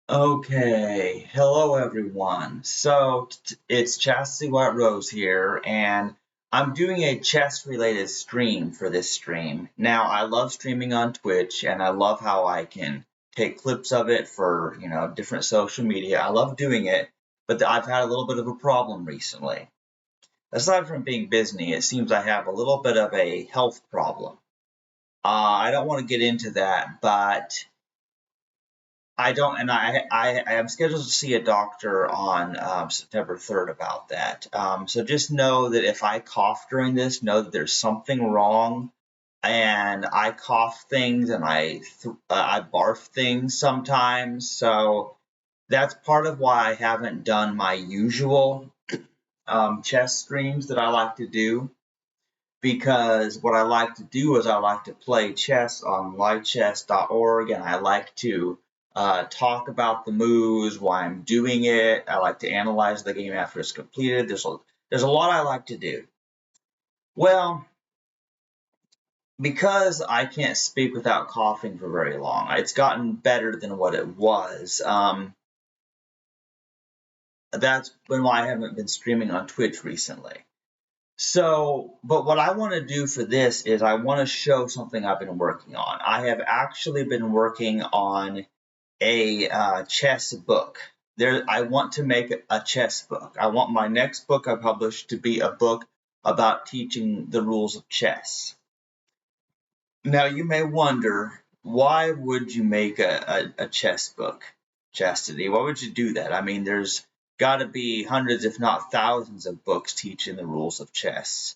Okay, hello everyone. It's Chastity White Rose here, and I'm doing a chess related stream for this stream. Now, I love streaming on Twitch, and I love how I can take clips of it for, different social media. I love doing it, but I've had a little bit of a problem recently. Aside from being busy, it seems I have a little bit of a health problem. I don't want to get into that, but I don't, and I am scheduled to see a doctor on September 3rd about that. So just know that if I cough during this, know that there's something wrong. And I cough things and I barf things sometimes. So that's part of why I haven't done my usual chess streams that I like to do. Because what I like to do is I like to play chess on livechess.org, and I like to talk about the moves, why I'm doing it. I like to analyze the game after it's completed. There's a lot I like to do. Well, because I can't speak without coughing for very long, it's gotten better than what it was. That's been why I haven't been streaming on Twitch recently. So, but what I want to do for this is I want to show something I've been working on. I have actually been working on a chess book. I want to make a chess book. I want my next book I publish to be a book about teaching the rules of chess. Now, you may wonder, why would you make a chess book, Chastity? Why would you do that? I mean, there's got to be hundreds, if not thousands, of books teaching the rules of chess.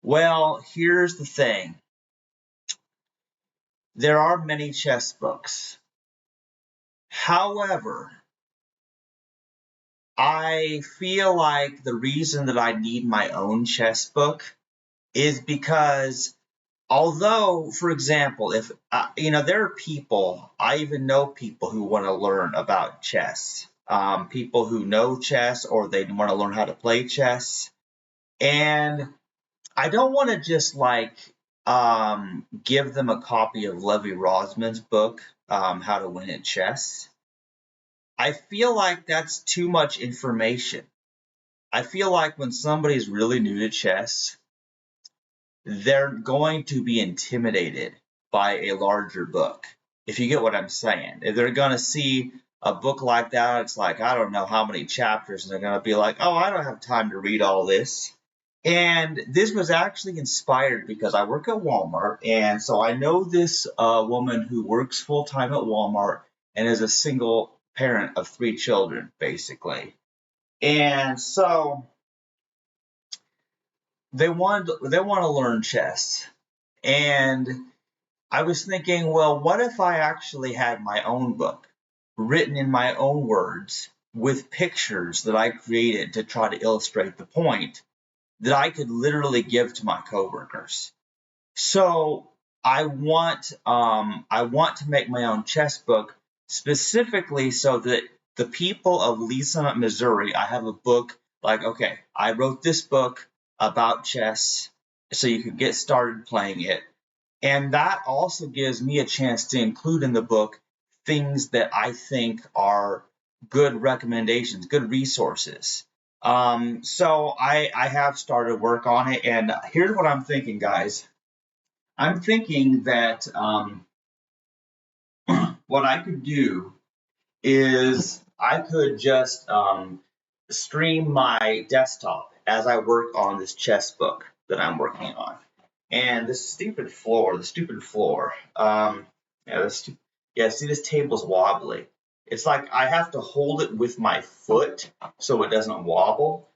Well, here's the thing. There are many chess books. However, I feel like the reason that I need my own chess book is because although, for example, if there are people, I even know people who want to learn about chess, people who know chess or they want to learn how to play chess, and I don't want to just give them a copy of Levy Rosman's book, How to Win at Chess. I feel like that's too much information. I feel like when somebody's really new to chess, they're going to be intimidated by a larger book. If you get what I'm saying, if they're going to see a book like that, it's like, I don't know how many chapters, and they're going to be like, oh, I don't have time to read all this. And this was actually inspired because I work at Walmart, and so I know this woman who works full time at Walmart and is a single parent of 3 children, basically. And so they want to learn chess, and I was thinking, well, what if I actually had my own book, written in my own words, with pictures that I created to try to illustrate the point, that I could literally give to my coworkers. So I want to make my own chess book specifically so that the people of Lee Summit, Missouri, I have a book like, okay, I wrote this book about chess so you could get started playing it. And that also gives me a chance to include in the book things that I think are good recommendations, good resources. So I have started work on it, and here's what I'm thinking, guys. I'm thinking that what I could do is I could just stream my desktop as I work on this chess book that I'm working on. And this stupid floor. Yeah, yeah. See, this table's wobbly. It's like I have to hold it with my foot so it doesn't wobble.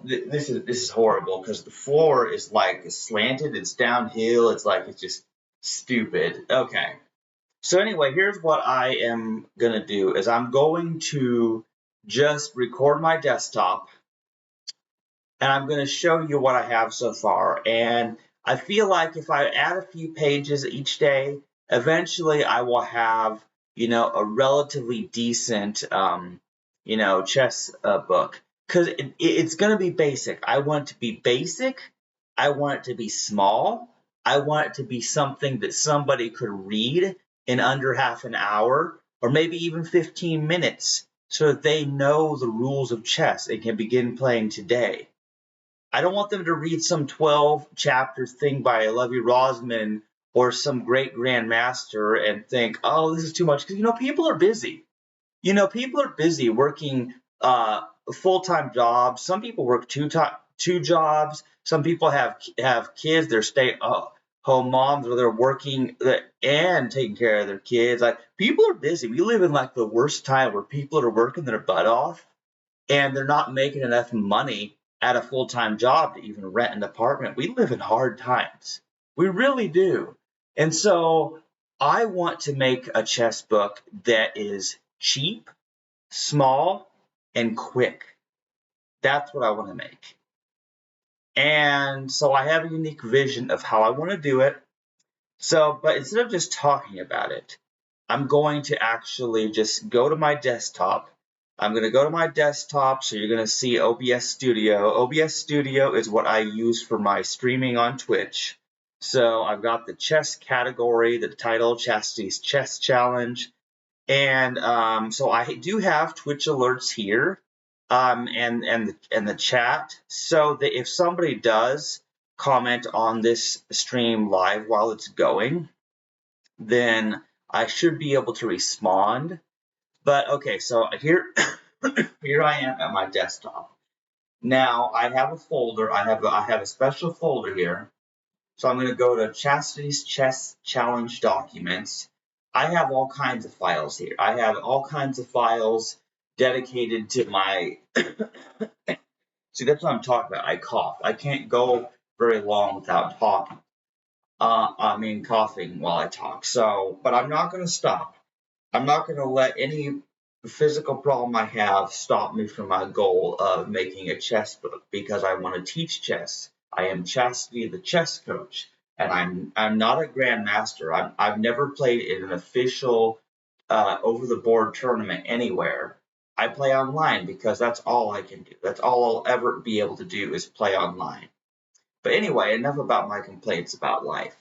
This is horrible because the floor is like slanted. It's downhill. It's just stupid. Okay. So anyway, here's what I am gonna do: is I'm going to just record my desktop, and I'm going to show you what I have so far. And I feel like if I add a few pages each day, eventually I will have, a relatively decent, chess book. Because it's going to be basic. I want it to be basic. I want it to be small. I want it to be something that somebody could read in under half an hour. or maybe even 15 minutes so that they know the rules of chess and can begin playing today. I don't want them to read some 12-chapter thing by Levy Rosman or some great grandmaster and think, oh, this is too much. Because, people are busy. People are busy working full-time jobs. Some people work two jobs. Some people have kids. They're stay-home moms, or they're working and taking care of their kids. Like, people are busy. We live in like the worst time where people are working their butt off and they're not making enough money at a full-time job to even rent an apartment. We live in hard times. We really do. And so I want to make a chess book that is cheap, small, and quick. That's what I want to make. And so I have a unique vision of how I want to do it. But instead of just talking about it, I'm going to actually just go to my desktop. I'm going to go to my desktop, so you're going to see OBS Studio. OBS Studio is what I use for my streaming on Twitch. So I've got the chess category, the title, Chastity's Chess Challenge. And so I do have Twitch alerts here, and the chat, so that if somebody does comment on this stream live while it's going, then I should be able to respond. But okay, so here I am at my desktop. Now I have a folder. I have a special folder here. So I'm going to go to Chastity's Chess Challenge Documents. I have all kinds of files here. I have all kinds of files dedicated to my... See, that's what I'm talking about. I cough. I can't go very long without talking. Coughing while I talk. But I'm not going to stop. I'm not going to let any physical problem I have stop me from my goal of making a chess book, because I want to teach chess. I am Chastity, the chess coach, and I'm not a grandmaster. I've never played in an official over-the-board tournament anywhere. I play online because that's all I can do. That's all I'll ever be able to do is play online. But anyway, enough about my complaints about life.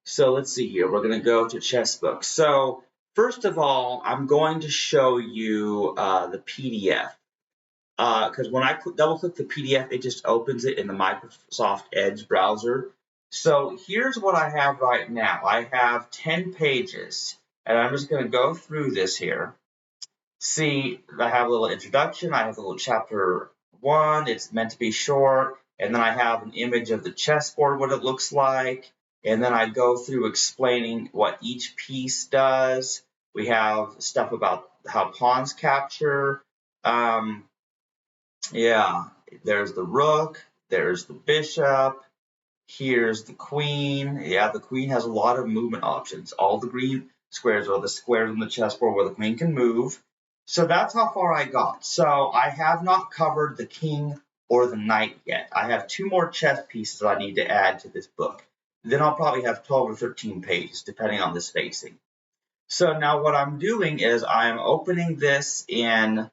So let's see here. We're going to go to chess books. So first of all, I'm going to show you the PDF. Because when I double-click the PDF, it just opens it in the Microsoft Edge browser. So here's what I have right now. I have 10 pages, and I'm just going to go through this here. See, I have a little introduction. I have a little chapter 1. It's meant to be short. And then I have an image of the chessboard, what it looks like. And then I go through explaining what each piece does. We have stuff about how pawns capture. There's the rook. There's the bishop. Here's the queen. Yeah, the queen has a lot of movement options. All the green squares are the squares on the chessboard where the queen can move. So that's how far I got. So I have not covered the king or the knight yet. I have 2 more chess pieces I need to add to this book. Then I'll probably have 12 or 13 pages, depending on the spacing. So now what I'm doing is I'm opening this in,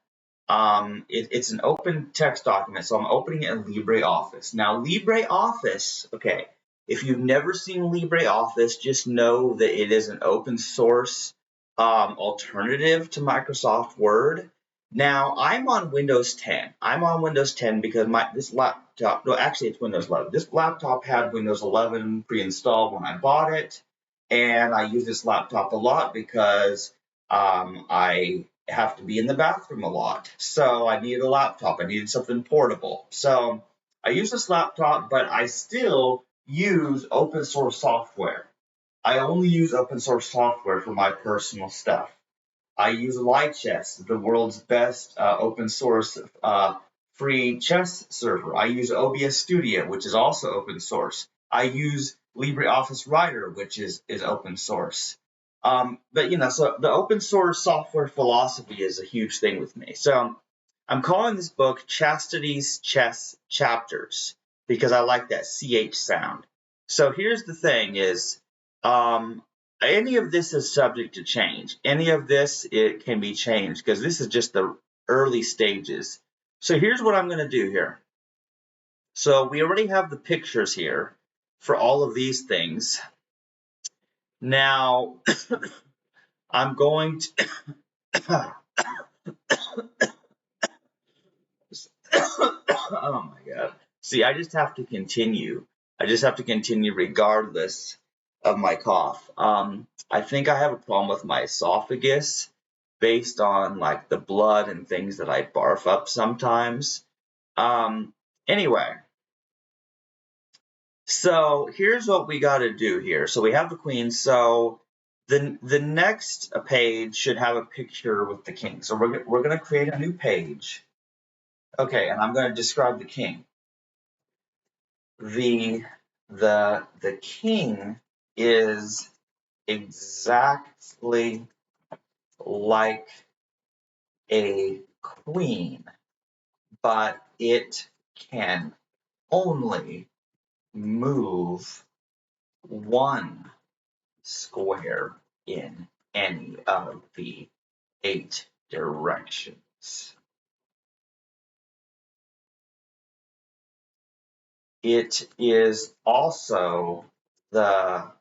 it's an open text document, so I'm opening it in LibreOffice. Now LibreOffice, okay, if you've never seen LibreOffice, just know that it is an open source alternative to Microsoft Word. Now I'm on Windows 10. I'm on Windows 10 because this laptop, no, actually it's Windows 11. This laptop had Windows 11 pre-installed when I bought it. And I use this laptop a lot because I have to be in the bathroom a lot. So I needed a laptop. I needed something portable. So I use this laptop, but I still use open source software. I only use open source software for my personal stuff. I use Lichess, the world's best open source free chess server. I use OBS Studio, which is also open source. I use LibreOffice Writer, which is open source. So the open source software philosophy is a huge thing with me. So I'm calling this book Chastity's Chess Chapters because I like that CH sound. So here's the thing is, any of this is subject to change. Any of this, it can be changed because this is just the early stages. So here's what I'm going to do here. So we already have the pictures here for all of these things. Now, I'm going to oh my god. See, I just have to continue. I just have to continue regardless of my cough. I think I have a problem with my esophagus based on like the blood and things that I barf up sometimes. Um, anyway, so here's what we got to do here. So we have the queen. So the next page should have a picture with the king. So we're going to create a new page. Okay, and I'm going to describe the king. The king is exactly like a queen, but it can only move one square in any of the 8 directions. It is also the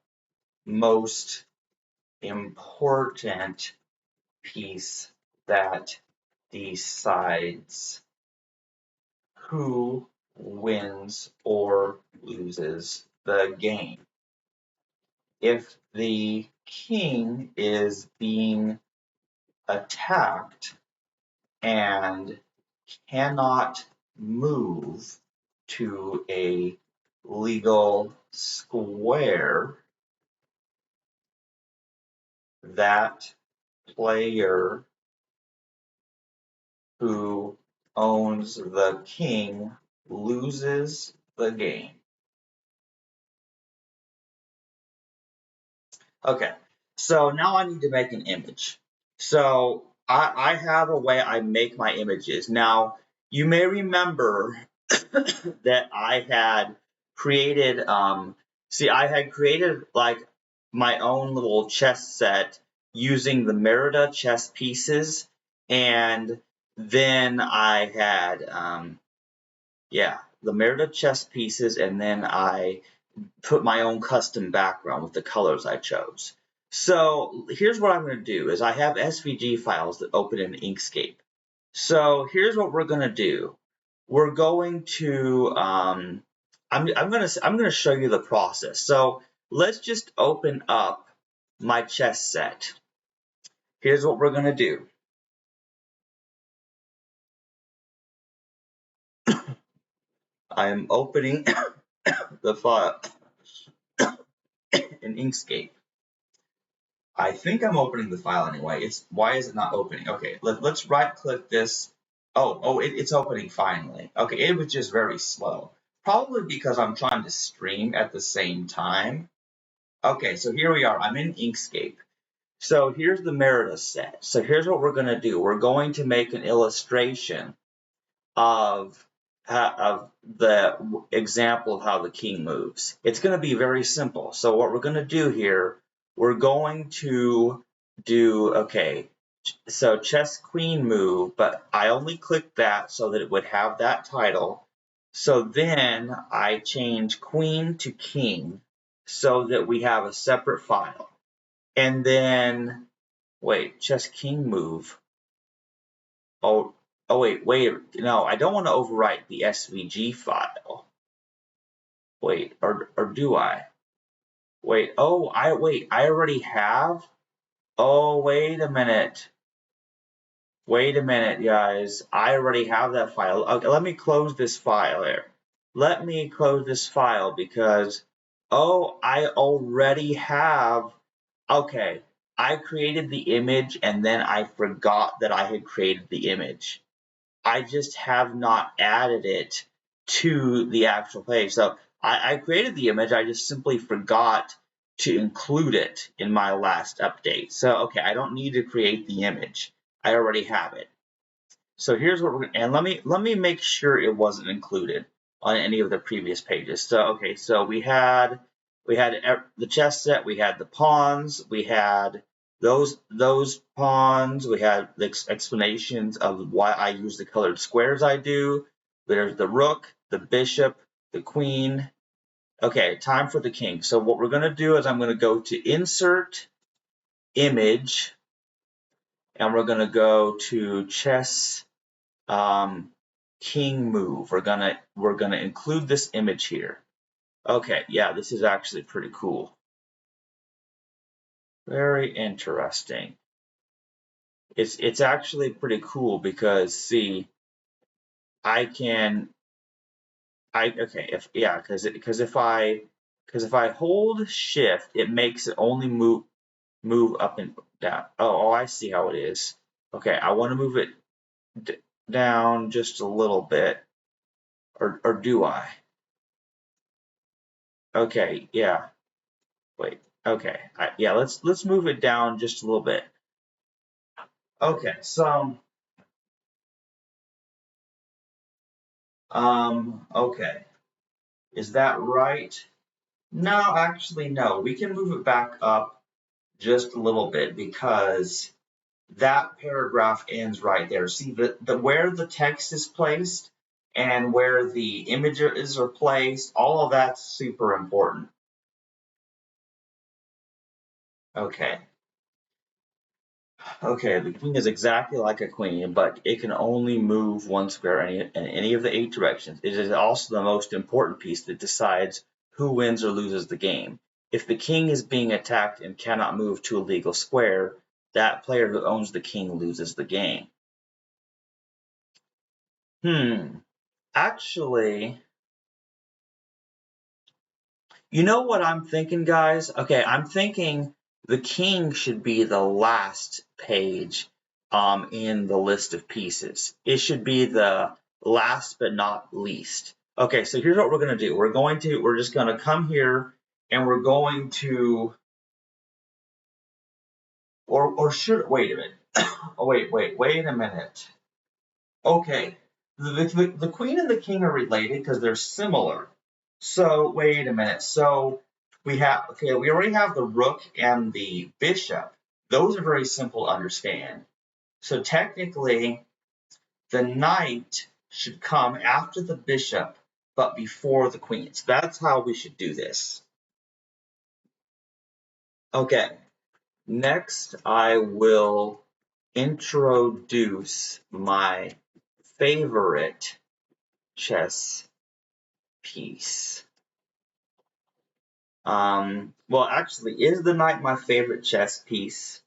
most important piece that decides who wins or loses the game. If the king is being attacked and cannot move to a legal square, that player who owns the king loses the game. Okay, so now I need to make an image. So I have a way I make my images. Now, you may remember that I had created, I had created like my own little chess set using the Merida chess pieces, and then I had, the Merida chess pieces, and then I put my own custom background with the colors I chose. So here's what I'm going to do is I have SVG files that open in Inkscape. So here's what we're going to do. We're going to I'm going to show you the process. So let's just open up my chess set. Here's what we're going to do. I am opening the file in Inkscape. I think I'm opening the file anyway. Why is it not opening? Okay, let's right click this. It's opening finally. Okay, it was just very slow. Probably because I'm trying to stream at the same time. Okay, so here we are. I'm in Inkscape. So here's the Merida set. So here's what we're going to do. We're going to make an illustration of the example of how the king moves. It's going to be very simple. So what we're going to do here, we're going to do, okay, so chess queen move, but I only clicked that so that it would have that title. So then I change queen to king so that we have a separate file. And then, wait, chess king move. Oh, wait, no, I don't want to overwrite the SVG file. Wait, or do I? Wait, I already have? Oh, wait a minute. Wait a minute, guys. I already have that file. Okay, let me close this file here. Let me close this file because, I already have, okay, I created the image and then I forgot that I had created the image. I just have not added it to the actual page. So I created the image, I just simply forgot to include it in my last update. So, okay, I don't need to create the image. I already have it. So here's what we're and let me make sure it wasn't included on any of the previous pages. So okay, so we had the chess set, we had the pawns, we had those pawns, we had the explanations of why I use the colored squares I do. There's the rook, the bishop, the queen. Okay, time for the king. So what we're going to do is I'm going to go to insert image, and we're going to go to chess king move. We're gonna include this image here. Okay, yeah, this is actually pretty cool. Very interesting. It's actually pretty cool because see, because if I hold shift, it makes it only move up and down. Oh, I see how it is. Okay, I want to move it down just a little bit, or do I? Okay, yeah. Wait. Okay. Yeah. Let's move it down just a little bit. Okay. So. Okay. Is that right? No, actually, no. We can move it back up just a little bit because that paragraph ends right there. See the where the text is placed and where the images are placed, all of that's super important. Okay. Okay, the king is exactly like a queen, but it can only move one square in any of the 8 directions. It is also the most important piece that decides who wins or loses the game. If the king is being attacked and cannot move to a legal square, that player who owns the king loses the game. Actually, you know what I'm thinking, guys? Okay, I'm thinking the king should be the last page in the list of pieces. It should be the last but not least. Okay, so here's what we're going to do. We're just going to come here and we're going to, or should, wait a minute. Oh, wait a minute. Okay, the queen and the king are related because they're similar. So wait a minute. So we already have the rook and the bishop. Those are very simple to understand. So technically, the knight should come after the bishop, but before the queen. So that's how we should do this. Okay. Next, I will introduce my favorite chess piece. Well, actually, is the knight my favorite chess piece?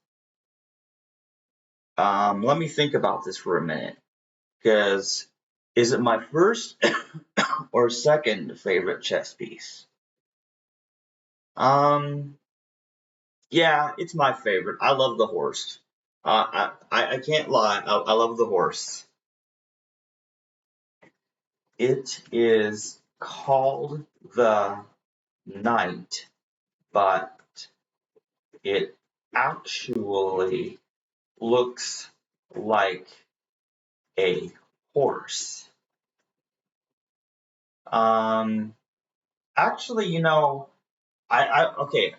Let me think about this for a minute, because is it my first or second favorite chess piece? Yeah, it's my favorite. I love the horse. I can't lie. I love the horse. It is called the knight, but it actually looks like a horse. Actually, I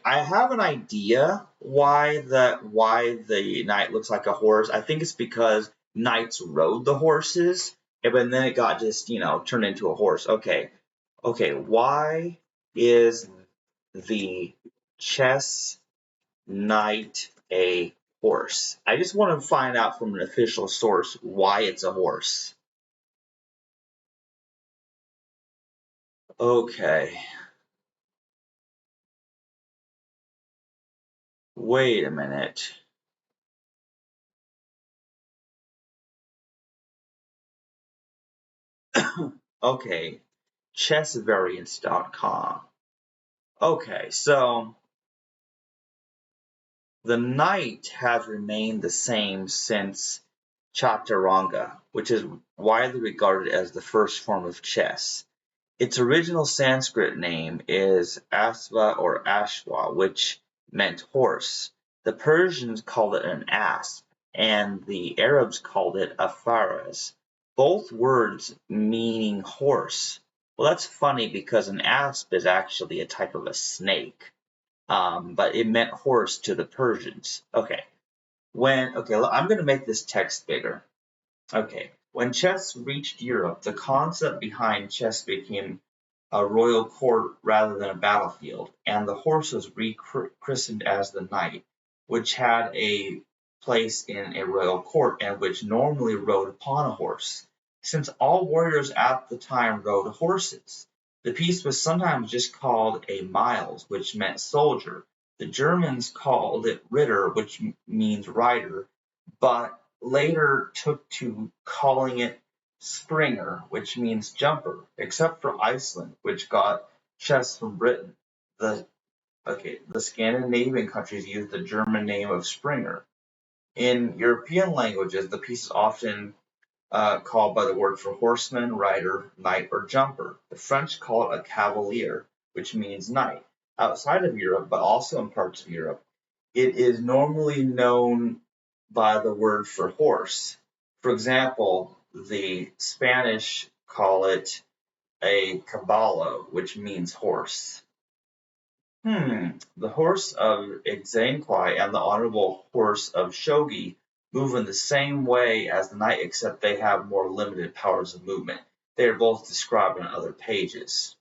have an idea why the knight looks like a horse. I think it's because knights rode the horses, but then it got just turned into a horse. Okay, why is the chess knight a horse? I just want to find out from an official source why it's a horse. Okay. Wait a minute. Okay, chessvariants.com. Okay, so the knight has remained the same since Chaturanga, which is widely regarded as the first form of chess. Its original Sanskrit name is Asva or Ashwa, which meant horse. The Persians called it an asp, and the Arabs called it a faras, both words meaning horse. Well, that's funny because an asp is actually a type of a snake, but it meant horse to the Persians. Okay, I'm going to make this text bigger. Okay, when chess reached Europe, the concept behind chess became a royal court rather than a battlefield, and the horse was rechristened as the knight, which had a place in a royal court and which normally rode upon a horse. Since all warriors at the time rode horses, the piece was sometimes just called a miles, which meant soldier. The Germans called it Ritter, which means rider, but later took to calling it Springer, which means jumper, except for Iceland, which got chess from Britain. The the Scandinavian countries used the German name of Springer. In European languages, the piece is often called by the word for horseman, rider, knight, or jumper. The French call it a cavalier, which means knight. Outside of Europe, but also in parts of Europe, it is normally known by the word for horse. For example, the Spanish call it a caballo, which means horse. The horse of Ixanqui and the honorable horse of Shogi move in the same way as the knight, except they have more limited powers of movement. They are both described on other pages.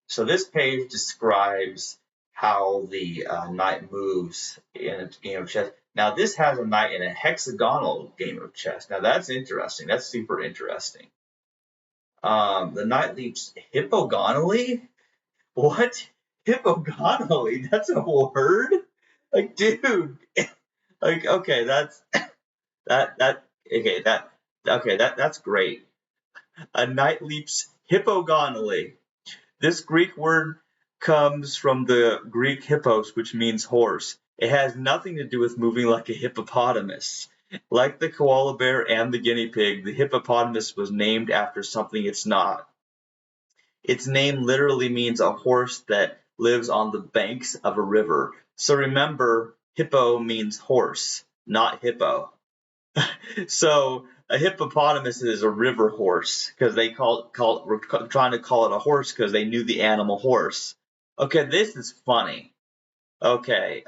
So this page describes how the knight moves in a game of chess. Now this has a knight in a hexagonal game of chess. Now that's interesting. That's super interesting. The knight leaps hippogonally. What? Hippogonally? That's a word? Like, dude. Like, okay, that's that's great. A knight leaps hippogonally. This Greek word comes from the Greek hippos, which means horse. It has nothing to do with moving like a hippopotamus. Like the koala bear and the guinea pig, the hippopotamus was named after something it's not. Its name literally means a horse that lives on the banks of a river. So remember, hippo means horse, not hippo. So a hippopotamus is a river horse because they were trying to call it a horse because they knew the animal horse. Okay, this is funny. Okay,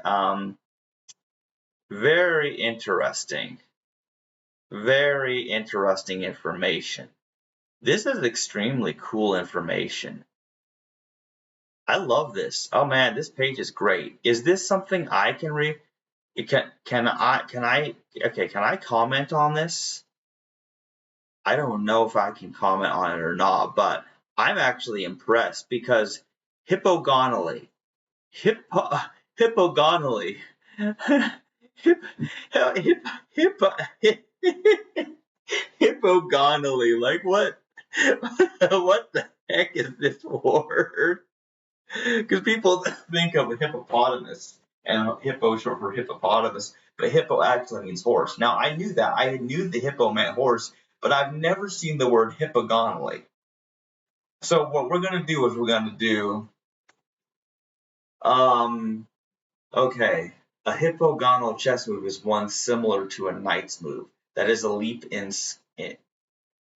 very interesting. Very interesting information. This is extremely cool information. I love this. Oh man, this page is great. Is this something I can read? Can I comment on this? I don't know if I can comment on it or not, but I'm actually impressed because hippogonally, hippogonally, hip, hippogonally, like what? What the heck is this word? Because people think of a hippopotamus, and hippo is short for hippopotamus, but hippo actually means horse. Now, I knew that. I knew the hippo meant horse, but I've never seen the word hippogonally. So what we're going to do is we're going to do, okay, a hippogonal chess move is one similar to a knight's move. That is a leap in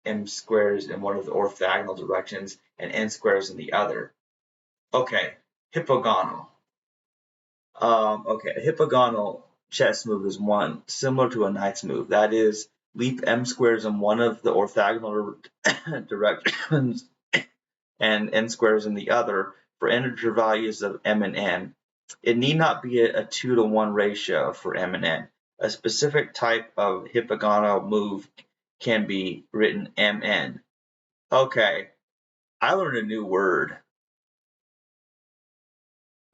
m squares in one of the orthogonal directions and n squares in the other. Okay, hippogonal. Okay, a hippogonal chess move is one similar to a knight's move. That is, leap m squares in one of the orthogonal directions and n squares in the other for integer values of m and n. It need not be a 2-to-1 ratio for m and n. A specific type of hippogonal move can be written mn. Okay, I learned a new word.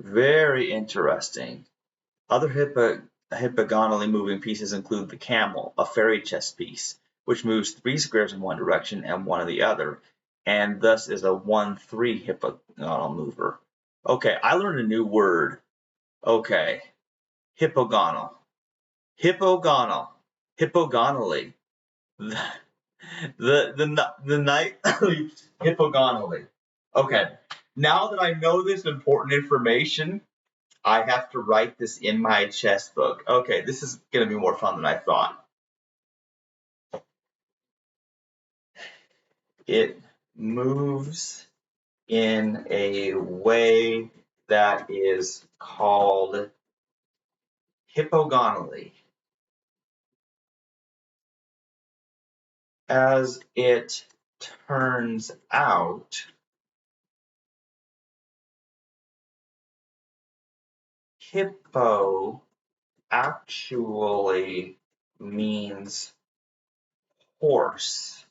Very interesting. Other hippogonally moving pieces include the camel, a fairy chess piece, which moves 3 squares in one direction and 1 in the other, and thus is a 1-3 hippogonal mover. Okay, I learned a new word. Okay, hippogonal. Hippogonal. Hippogonally. The knight leaps hippogonally. Okay, now that I know this important information, I have to write this in my chess book. Okay, this is going to be more fun than I thought. It moves in a way that is called hippogonally. As it turns out, hippo actually means horse,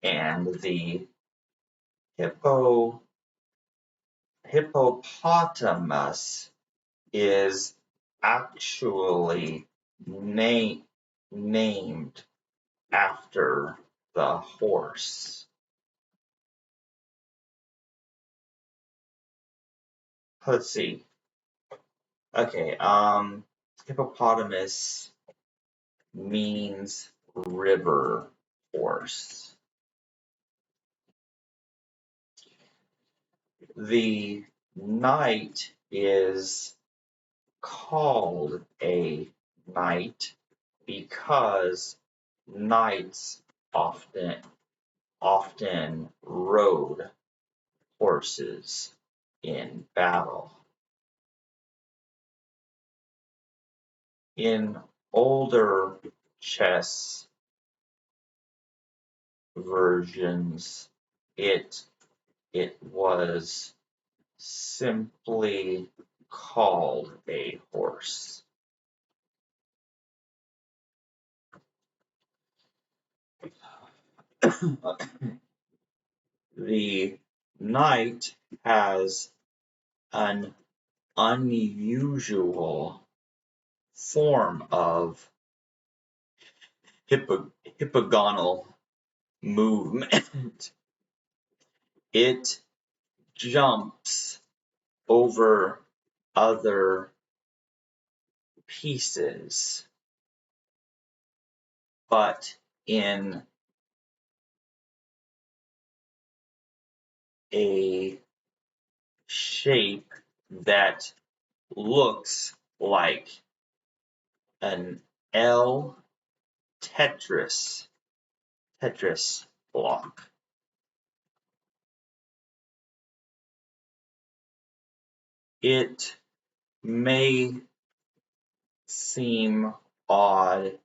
and the hippopotamus is actually named after the horse. Let's see. Okay, hippopotamus means river horse. The knight is called a knight because knights often rode horses in battle. In older chess versions, it was simply called a horse. The knight has an unusual form of hippogonal movement. It jumps over other pieces, but in a shape that looks like an L Tetris block. It may seem odd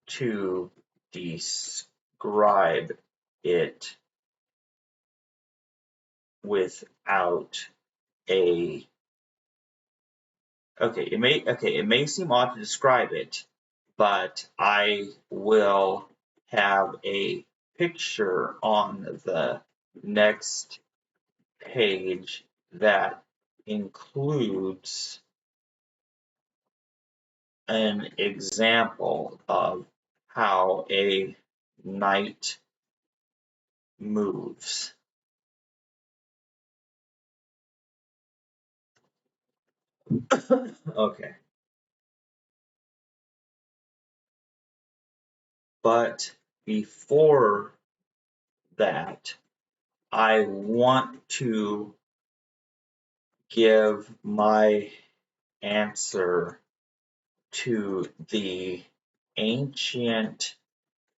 to describe it without a it may seem odd to describe it, but I will have a picture on the next page that includes an example of how a knight moves. Okay. But before that, I want to give my answer to the ancient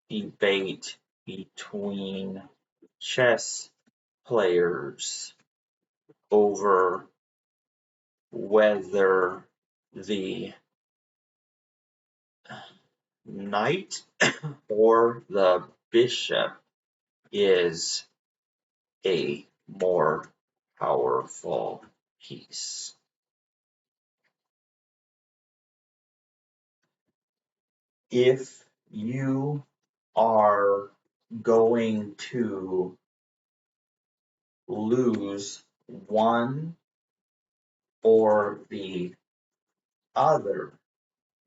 debate between chess players over whether the knight or the bishop is a more powerful piece. If you are going to lose one or the other,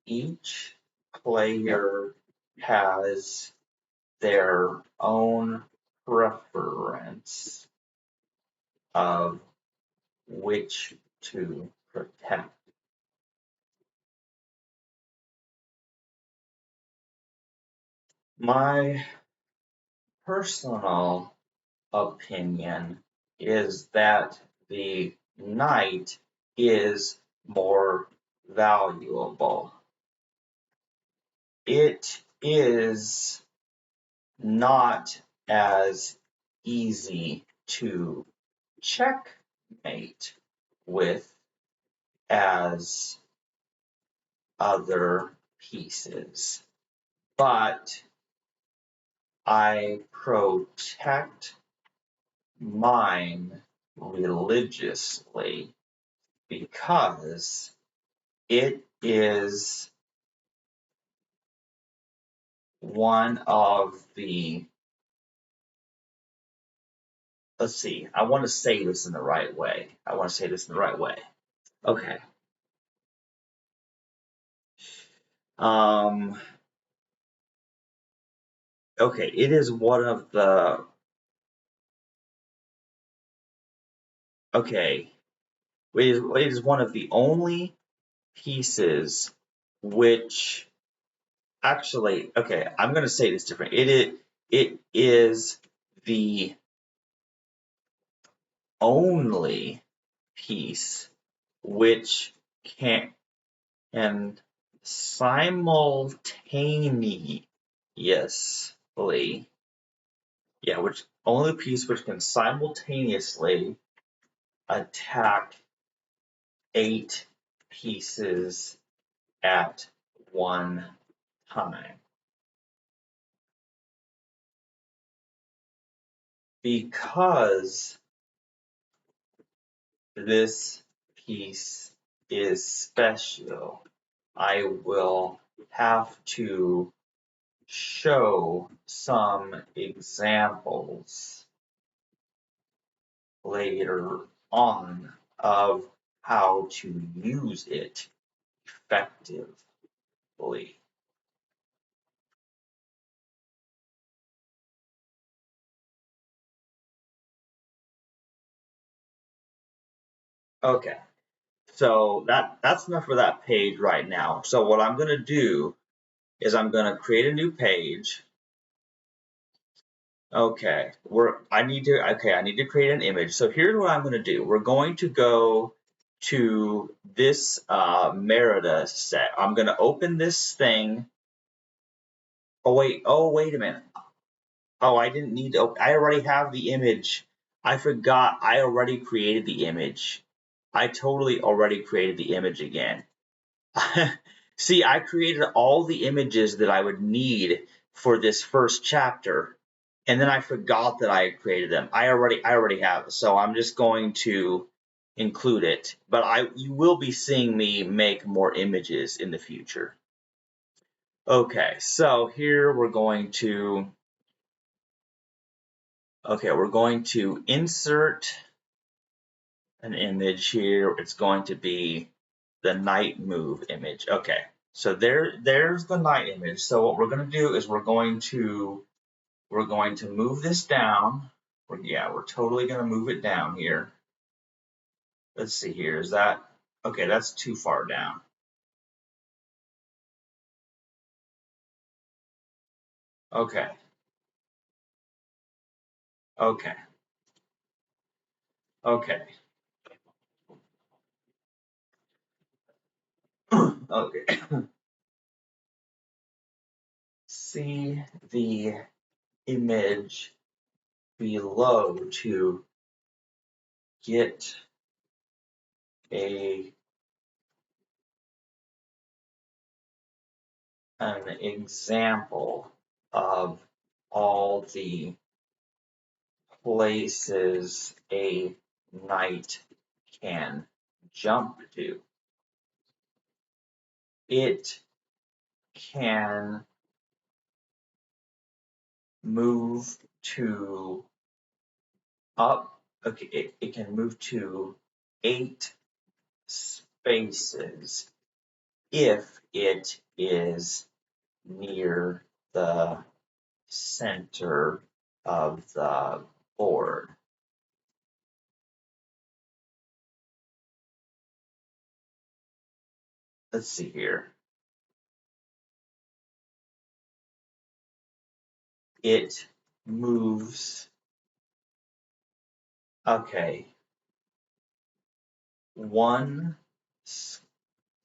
each player has their own preference of which to protect. My personal opinion is that the knight is more valuable. It is not as easy to checkmate with as other pieces, but I protect mine religiously because it is one of the, let's see, I want to say this in the right way. Okay. Okay, it is one of the, okay, it is one of the only pieces which, actually, okay, I'm going to say this different. It is the only piece which can simultaneously, yeah, which only piece which can simultaneously attack 8 pieces at one time. Because this piece is special, I will have to show some examples later on of how to use it effectively. Okay, so that's enough for that page right now. So what I'm going to do is I'm going to create a new page. Okay, I need to create an image. So here's what I'm going to do. We're going to go to this Merida set. I'm going to open this thing. Oh wait a minute. Oh, I didn't need to. I already have the image. I forgot I already created the image. I totally already created the image again. See, I created all the images that I would need for this first chapter, and then I forgot that I had created them. I already have it, so I'm just going to include it. But you will be seeing me make more images in the future. Okay, so here we're going to insert an image here. It's going to be the night move image. Okay, so there's the night image. So what we're going to do is we're going to move this down. We're totally going to move it down here. Let's see here. Is that okay? That's too far down. Okay. Okay. Okay. Okay. See the image below to get an example of all the places a knight can jump to. It can move to it can move to 8 spaces if it is near the center of the board. Let's see here. It moves, okay, 1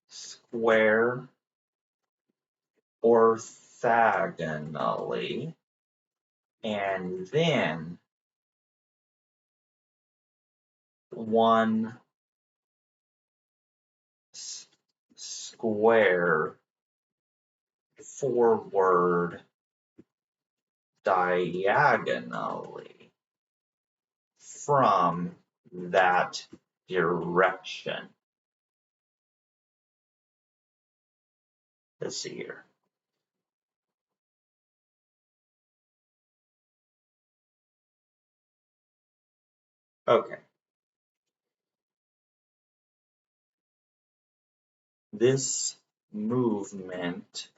square orthogonally, and then 1 square forward diagonally from that direction. Let's see here. Okay. This movement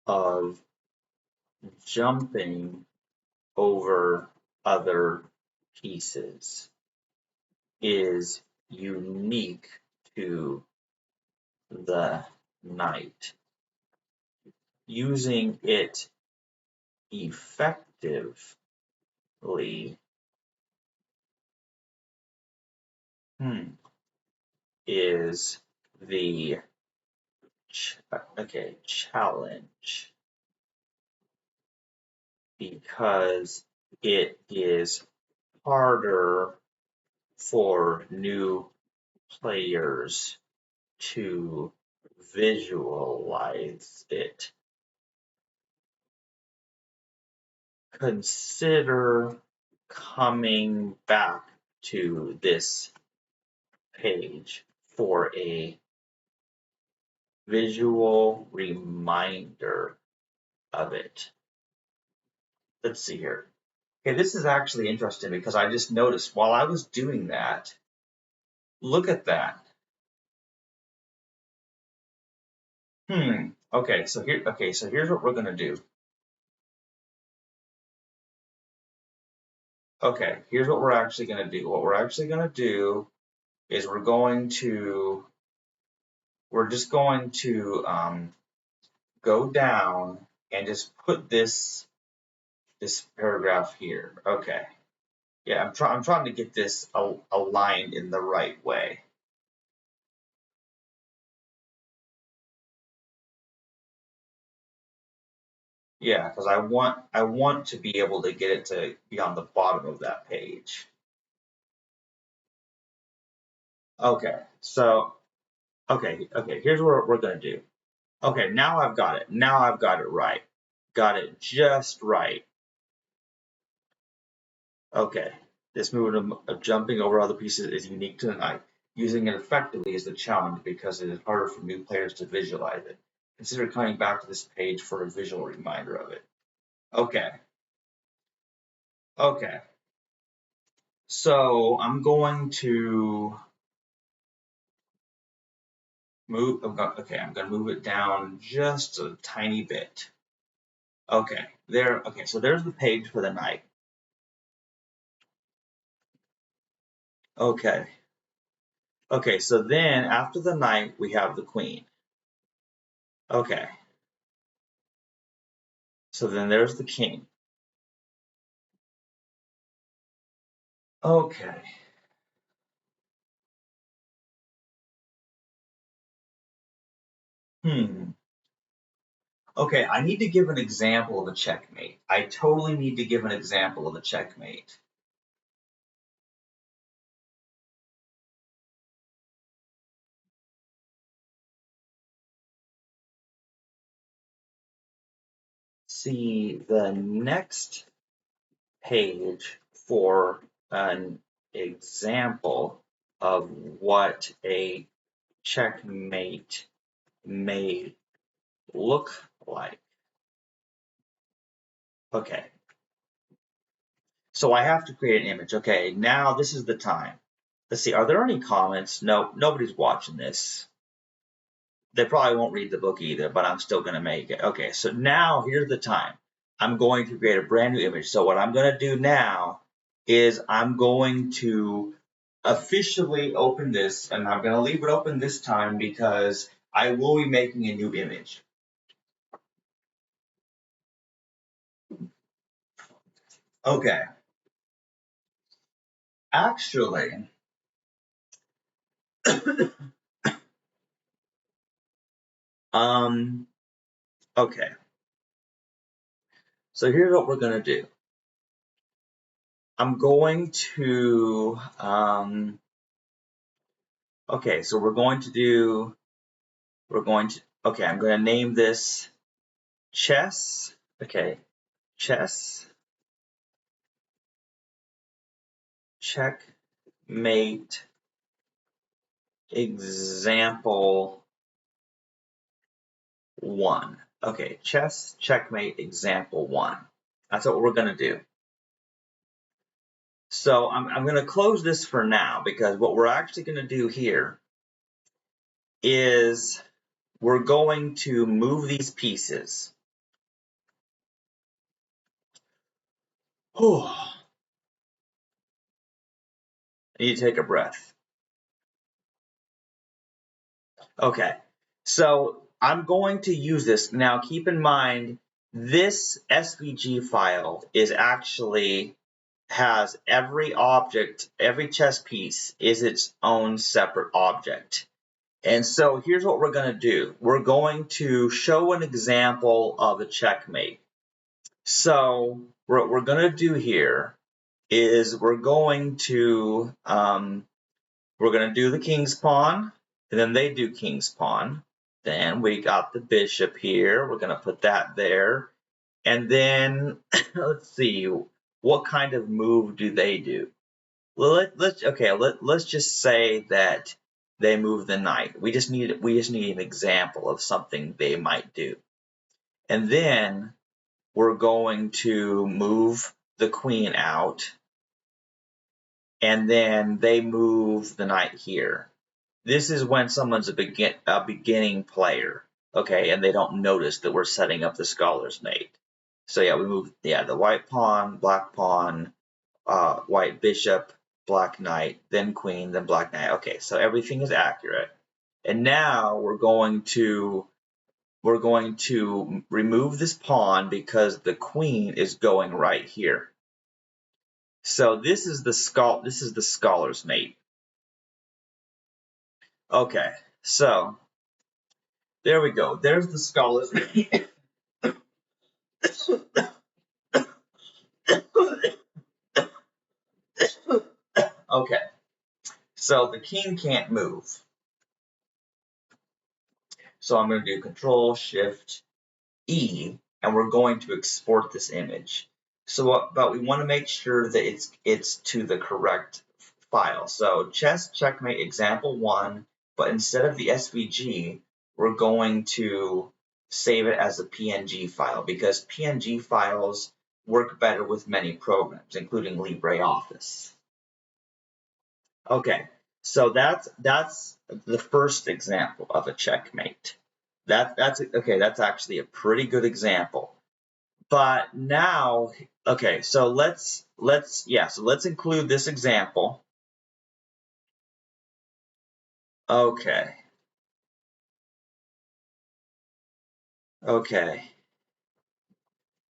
of jumping over other pieces is unique to the knight. Using it effectively is the challenge, because it is harder for new players to visualize it. Consider coming back to this page for a visual reminder of it. Let's see here. Okay, this is actually interesting because I just noticed while I was doing that, look at that. Okay, so here's what we're gonna do. Okay, here's what we're actually gonna do. What we're actually gonna do is we're just going to go down and just put this paragraph here. Okay. Yeah, I'm trying to get this aligned in the right way. Yeah, because I want to be able to get it to be on the bottom of that page. Okay, so here's what we're gonna do. Okay, now I've got it. Now I've got it right. Got it just right. Okay, this movement of jumping over other pieces is unique to the knight. Using it effectively is the challenge because it is harder for new players to visualize it. Consider coming back to this page for a visual reminder of it. Okay. Okay. So I'm going to move. Okay, I'm going to move it down just a tiny bit. Okay, there. Okay, so there's the page for the knight. Okay. Okay, so then after the knight, we have the queen. Okay. So then there's the king. Okay. Okay, I need to give an example of a checkmate. I totally need to give an example of a checkmate. See the next page for an example of what a checkmate may look like. Okay. So I have to create an image. Okay, now this is the time. Let's see, are there any comments? No, nobody's watching this. They probably won't read the book either, but I'm still going to make it. Okay, so now here's the time. I'm going to create a brand new image. So what I'm going to do now is I'm going to officially open this, and I'm going to leave it open this time because I will be making a new image. Okay. Actually, okay. So here's what we're going to do. I'm going to, okay, so I'm going to name this chess, okay, chess, checkmate, example 1. Okay, chess checkmate example 1. That's what we're going to do. So I'm going to close this for now, because what we're actually going to do here is we're going to move these pieces. I need to take a breath. Okay, so I'm going to use this. Now keep in mind, this SVG file is actually has every object, every chess piece is its own separate object. And so here's what we're going to do. We're going to show an example of a checkmate. So what we're going to do here is we're going to do the king's pawn, and then they do king's pawn. Then we got the bishop here. We're going to put that there. And then let's see, what kind of move do they do? Well, let's just say that they move the knight. We just need an example of something they might do. And then we're going to move the queen out, and then they move the knight here. This is when someone's a beginning player, okay, and they don't notice that we're setting up the scholar's mate. So yeah, we move the white pawn, black pawn, white bishop, black knight, then queen, then black knight. Okay, so everything is accurate. And now we're going to remove this pawn because the queen is going right here. So this is the scholar's mate. Okay, so there we go. There's the scholar's mate. Okay, so the king can't move. So I'm going to do Control Shift E, and we're going to export this image. So, but we want to make sure that it's to the correct file. So chess checkmate example 1, but instead of the SVG, we're going to save it as a PNG file, because PNG files work better with many programs, including LibreOffice. Okay, so that's the first example of a checkmate. That's actually a pretty good example. But now, okay, so let's include this example. Okay. Okay.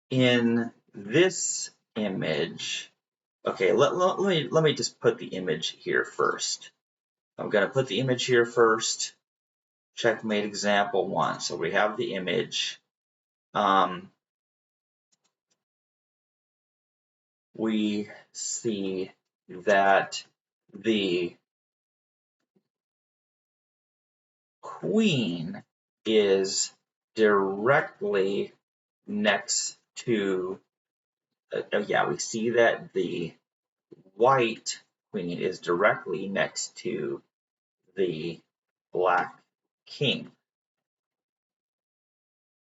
In this image, okay, let me just put the image here first. I'm going to put the image here first. Checkmate example 1. So we have the image. We see that the queen is directly next to, we see that the white queen is directly next to the black king.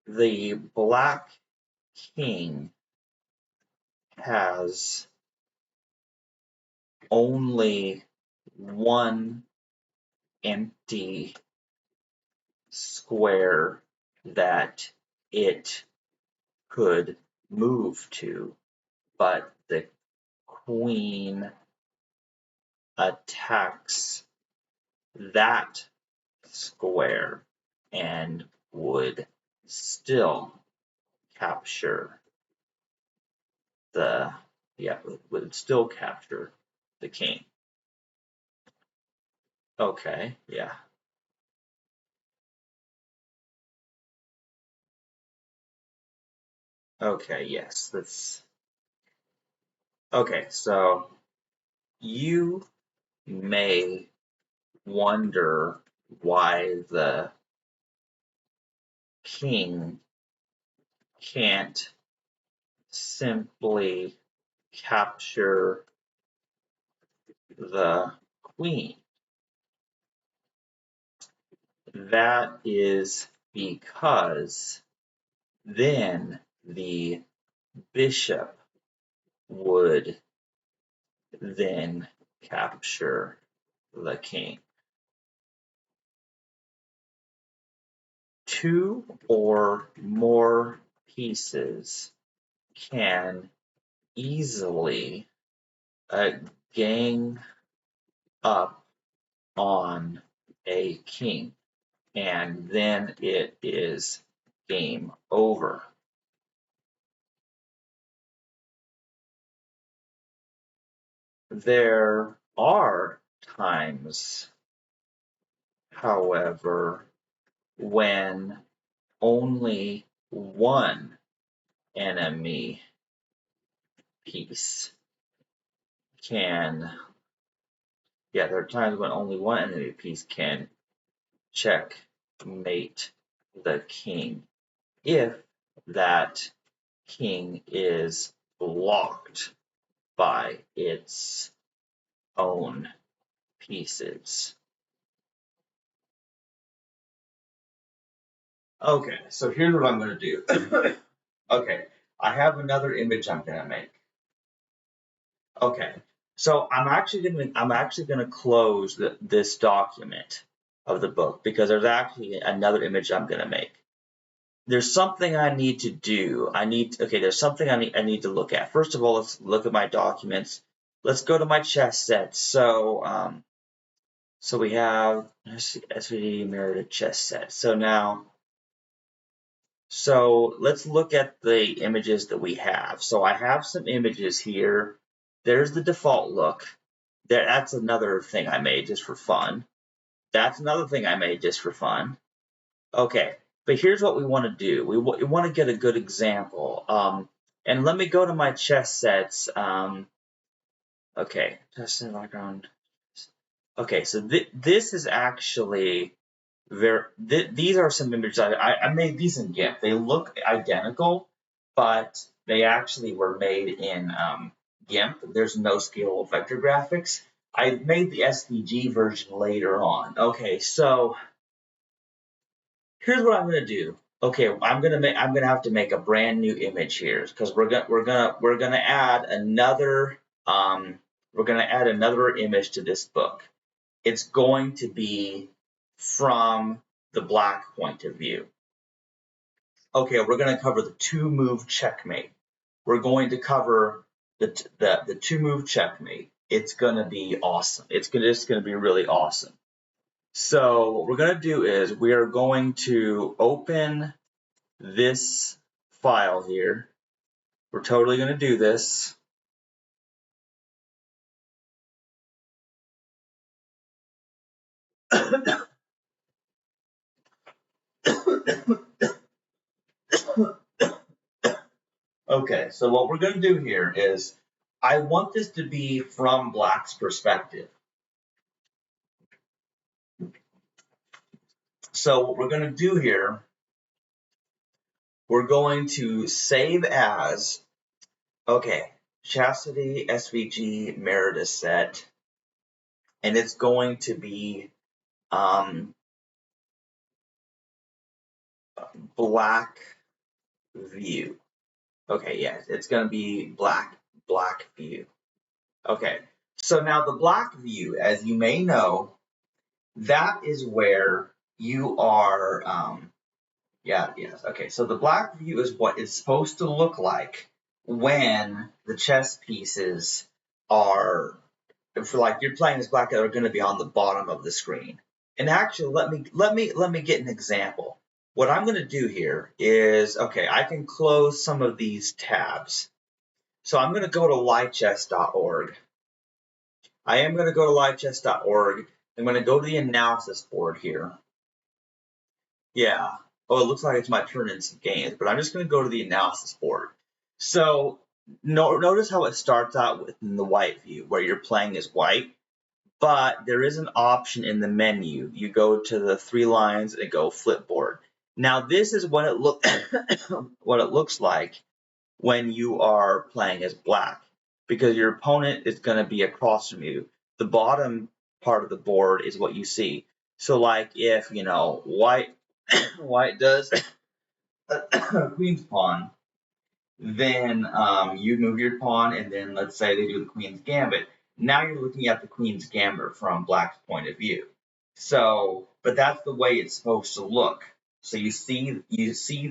The black king has only one empty square that it could move to, but the queen attacks that square and would still capture the would still capture the king. Okay, yeah. Okay, yes, that's okay. So you may wonder why the king can't simply capture the queen. That is because then the bishop would then capture the king. Two or more pieces can easily gang up on a king, and then it is game over. There are times, however, when only one enemy piece can, there are times when only one enemy piece can checkmate the king if that king is blocked by its own pieces. Okay, so here's what I'm going to do. Okay, I have another image I'm going to make. Okay, so I'm actually going to close this document of the book because there's actually another image I'm going to make. There's something I need to do. There's something I need to look at. First of all, let's look at my documents. Let's go to my chess set. So we have SVG Meredith chess set. So let's look at the images that we have. So I have some images here. There's the default look. That's another thing I made just for fun. That's another thing I made just for fun. Okay, but here's what we want to do. We want to get a good example. And let me go to my chess sets. Okay, chess set background. Okay, so this is actually these are some images I made these in GIMP. They look identical, but they actually were made in GIMP. There's no scalable vector graphics. I made the SVG version later on. Okay, so here's what I'm gonna do. Okay, I'm gonna have to make a brand new image here because we're gonna add another image to this book. It's going to be from the black point of view. Okay, we're going to cover the two-move checkmate. We're going to cover the two-move checkmate. It's going to be awesome. It's just going to be really awesome. So what we're going to do is we are going to open this file here. We're totally going to do this. Okay, so what we're going to do here is I want this to be from Black's perspective. So what we're going to do here, we're going to save as, okay, Chastity SVG Meredith set, and it's going to be black view. Okay, yes, it's going to be black view. Okay, so now the black view, as you may know, that is where you are, okay, so the black view is what it's supposed to look like when the chess pieces are, for like you're playing as black, are going to be on the bottom of the screen. And actually, let me get an example. What I'm going to do here is, okay, I can close some of these tabs. So I'm going to go to lichess.org. I am going to go to lichess.org. I'm going to go to the analysis board here. Yeah. Oh, it looks like it's my turn in some games, but I'm just going to go to the analysis board. So notice how it starts out within the white view, where you're playing as white, but there is an option in the menu. You go to the three lines and go flipboard. Now this is what it looks like when you are playing as black, because your opponent is going to be across from you. The bottom part of the board is what you see. So like if, white white does queen's pawn, then you move your pawn, and then let's say they do the queen's gambit. Now you're looking at the queen's gambit from black's point of view. So, but that's the way it's supposed to look. So you see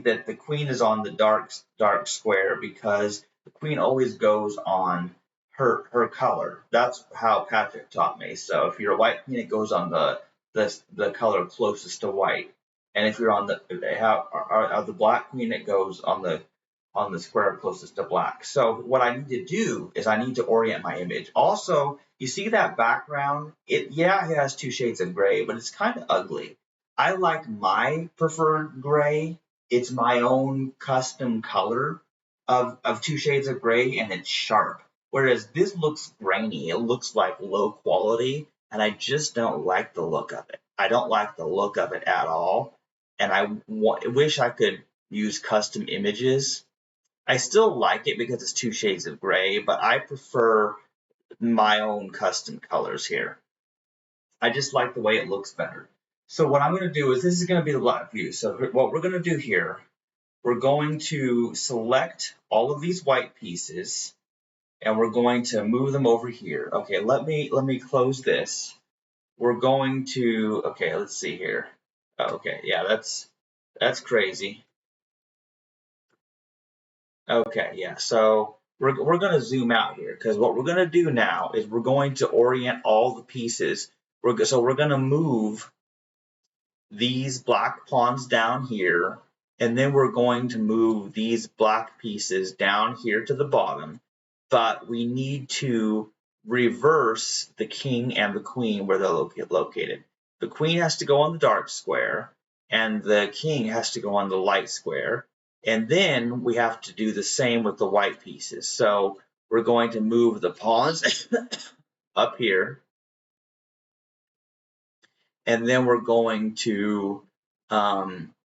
that the queen is on the dark square because the queen always goes on her color. That's how Patrick taught me. So if you're a white queen, it goes on the color closest to white. And if you're on the black queen, it goes on the square closest to black. So what I need to do is I need to orient my image. Also, you see that background? It has two shades of gray, but it's kind of ugly. I like my preferred gray. It's my own custom color of two shades of gray, and it's sharp. Whereas this looks grainy. It looks like low quality, and I just don't like the look of it. I don't like the look of it at all, and I wish I could use custom images. I still like it because it's two shades of gray, but I prefer my own custom colors here. I just like the way it looks better. So what I'm going to do is this is going to be the black view. So what we're going to do here, we're going to select all of these white pieces and we're going to move them over here. Okay, let me close this. We're going to, okay, let's see here. Okay, yeah, that's crazy. Okay, yeah, so we're going to zoom out here because what we're going to do now is we're going to orient all the pieces. So we're going to move these black pawns down here, and then we're going to move these black pieces down here to the bottom, but we need to reverse the king and the queen where they're located. The queen has to go on the dark square, and the king has to go on the light square, and then we have to do the same with the white pieces. So we're going to move the pawns up here, and then we're going to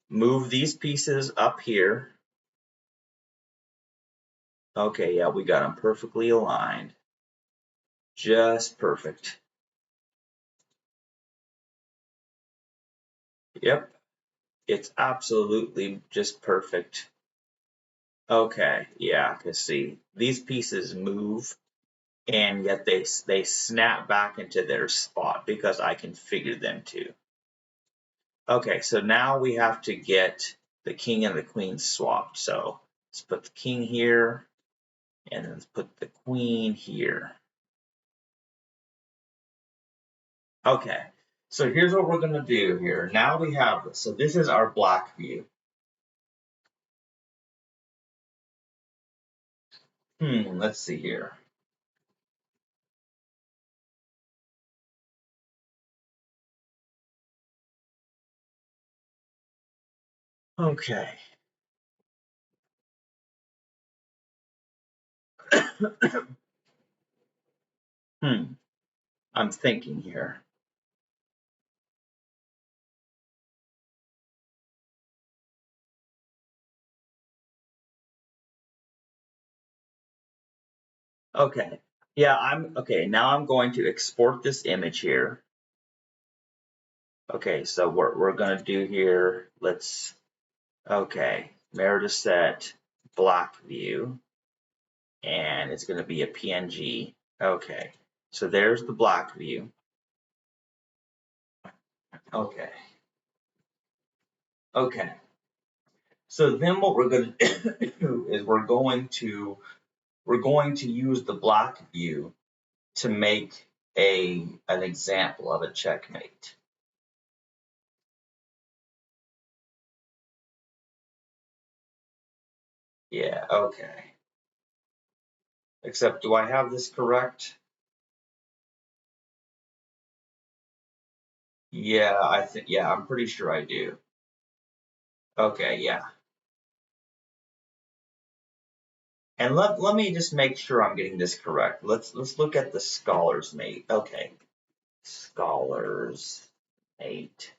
move these pieces up here. Okay, yeah, we got them perfectly aligned. Just perfect. Yep, it's absolutely just perfect. Okay, yeah, because see, these pieces move and yet they snap back into their spot because I configured them to. Okay, so now we have to get the king and the queen swapped. So let's put the king here and then let's put the queen here. Okay, so here's what we're going to do here. Now we have this. So this is our black view. Let's see here. Okay. I'm thinking here. Okay. Yeah, okay. Now I'm going to export this image here. Okay, so what we're going to do here, okay, Merida set black view, and it's going to be a PNG. Okay, so there's the black view. Okay. Okay. So then what we're going to do is we're going to use the black view to make an example of a checkmate. Yeah, okay. Except, do I have this correct? Yeah, yeah, I'm pretty sure I do. Okay, yeah. And let me just make sure I'm getting this correct. Let's look at the scholar's mate. Okay. Scholar's mate.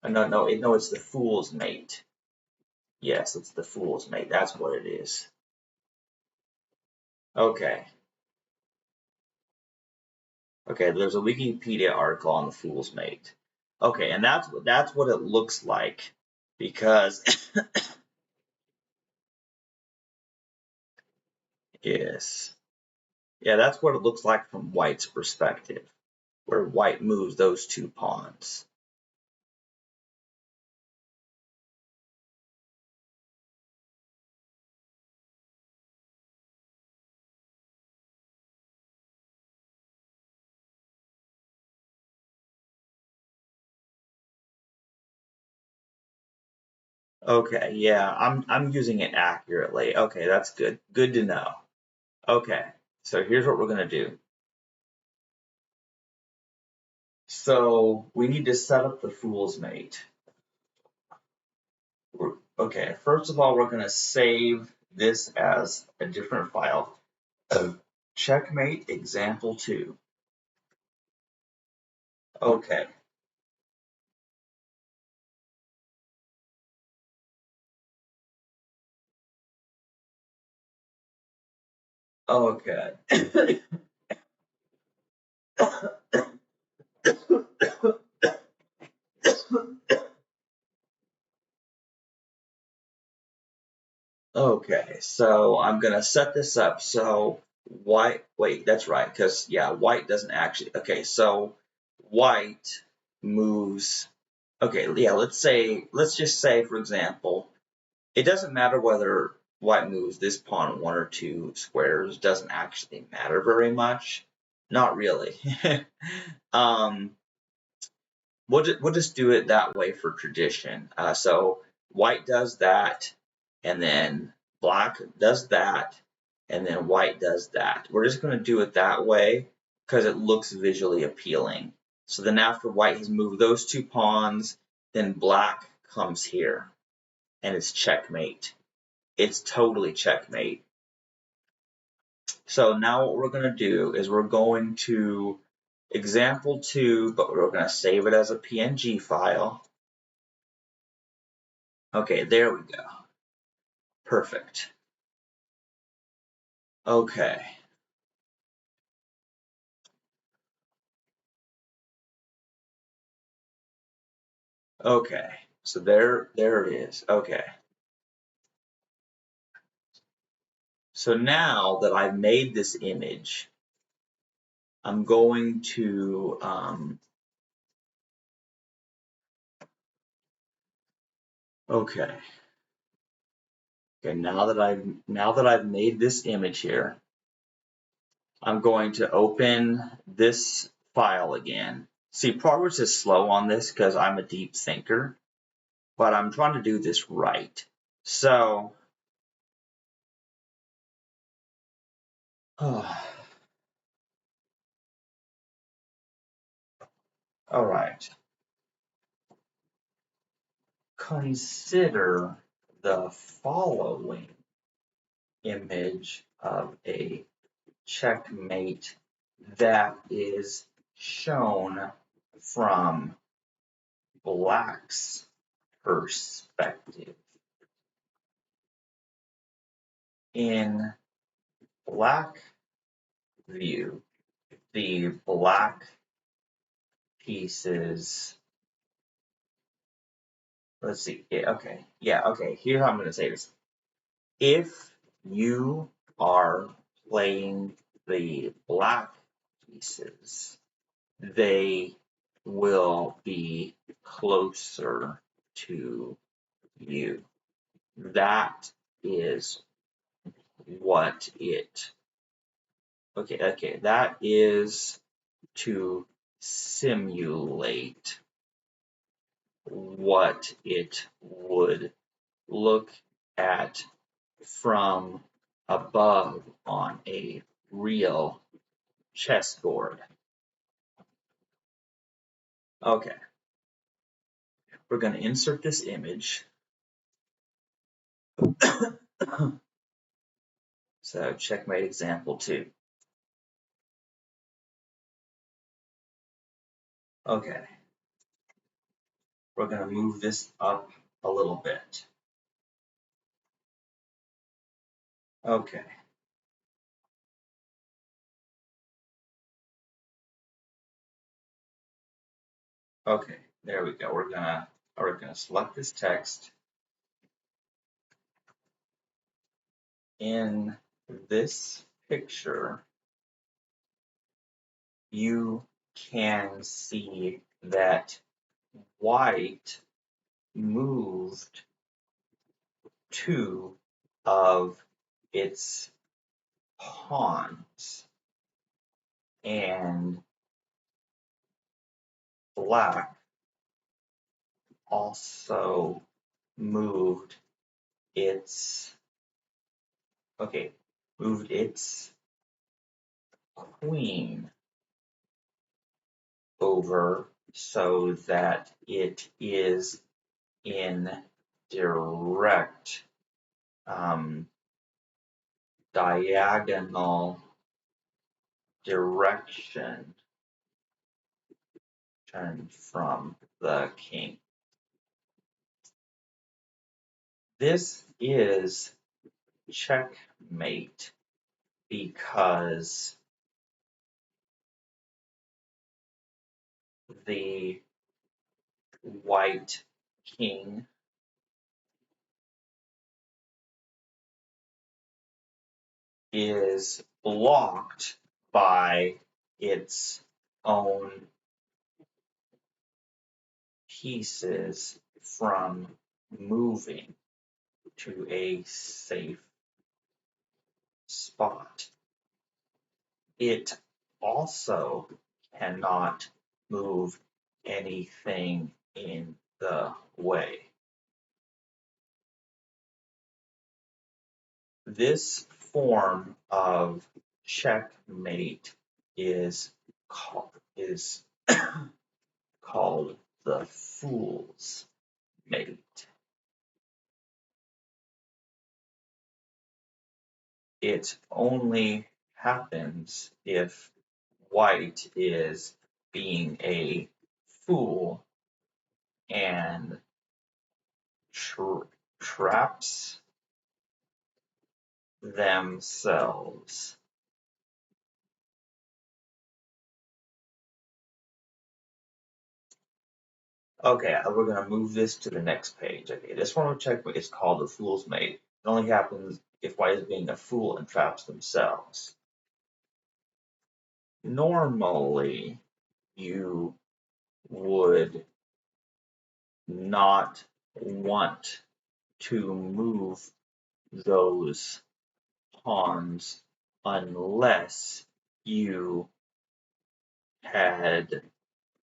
No, it's the fool's mate. Yes, it's the fool's mate. That's what it is. Okay. Okay, there's a Wikipedia article on the fool's mate. Okay, and that's what it looks like because yes. Yeah, that's what it looks like from white's perspective, where white moves those two pawns. Okay, yeah, I'm using it accurately. Okay, that's good. Good to know. Okay, so here's what we're gonna do. So we need to set up the fool's mate. Okay, first of all, we're gonna save this as a different file. Checkmate example 2. Okay. Okay. Okay, so I'm gonna set this up so white, wait, that's right, because yeah, white doesn't actually, okay, so white moves, okay, yeah, let's just say, for example, it doesn't matter whether white moves this pawn 1 or 2 squares, doesn't actually matter very much, not really. um, we'll just do it that way for tradition. So white does that, and then black does that, and then white does that. We're just going to do it that way because it looks visually appealing. So then after white has moved those 2 pawns, then black comes here, and it's checkmate. It's totally checkmate. So now what we're going to do is we're going to example 2, but we're going to save it as a PNG file. Okay, there we go. Perfect. Okay. Okay. So there it is. Okay. So now that I've made this image, I'm going to okay. Okay, now that I've made this image here, I'm going to open this file again. See, progress is slow on this because I'm a deep thinker, but I'm trying to do this right. So, all right. Consider the following image of a checkmate that is shown from black's perspective. In black view, the black pieces, let's see, okay, yeah, okay, here's how I'm going to say this. If you are playing the black pieces, they will be closer to you. That is what it, okay, that is to simulate what it would look at from above on a real chessboard. Okay, we're going to insert this image. So checkmate example 2. Okay, we're going to move this up a little bit. Okay. Okay, There we go. We're gonna select this text. In this picture, you can see that white moved two of its pawns, and black also moved its moved its queen over so that it is in direct diagonal direction from the king. This is checkmate because the white king is blocked by its own pieces from moving to a safe spot. It also cannot move anything in the way. This form of checkmate is called the fool's mate. It only happens if white is being a fool and traps themselves. Okay, we're going to move this to the next page. Okay, this form of checkmate is called the fool's mate. It only happens if white is being a fool and traps themselves. Normally, you would not want to move those pawns unless you had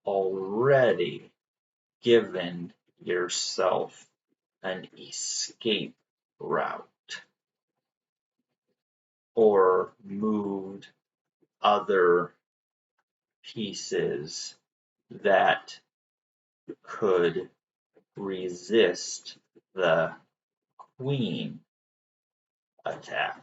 already given yourself an escape route or moved other pieces that could resist the queen attack.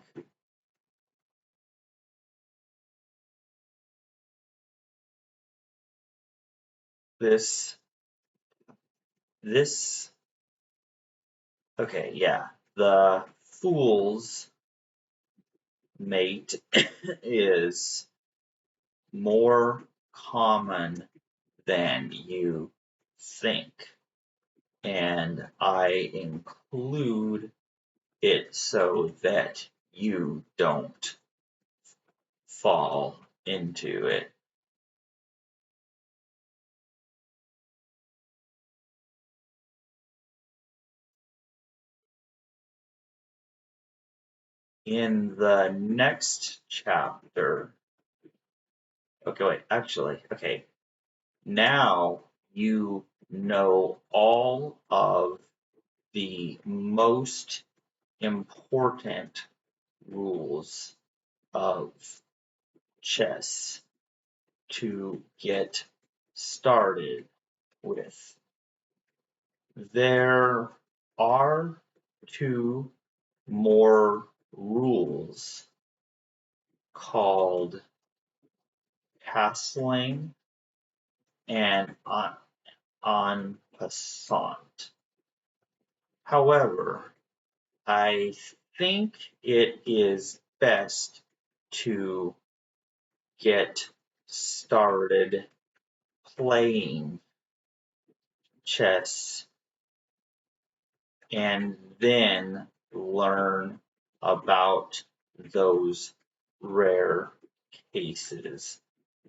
Okay, yeah, the fool's mate is more common than you think, and I include it so that you don't fall into it. In the next chapter, okay, now you know all of the most important rules of chess to get started with. There are two more rules called castling and en passant. However, I think it is best to get started playing chess and then learn about those rare cases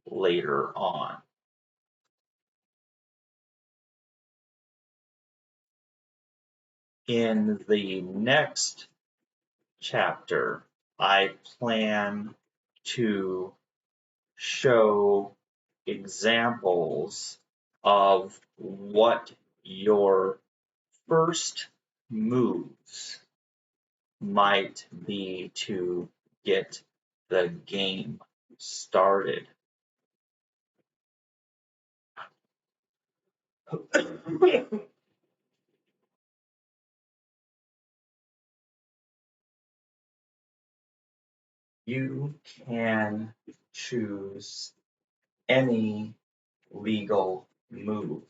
later on. In the next chapter, I plan to show examples of what your first moves might be to get the game started. You can choose any legal move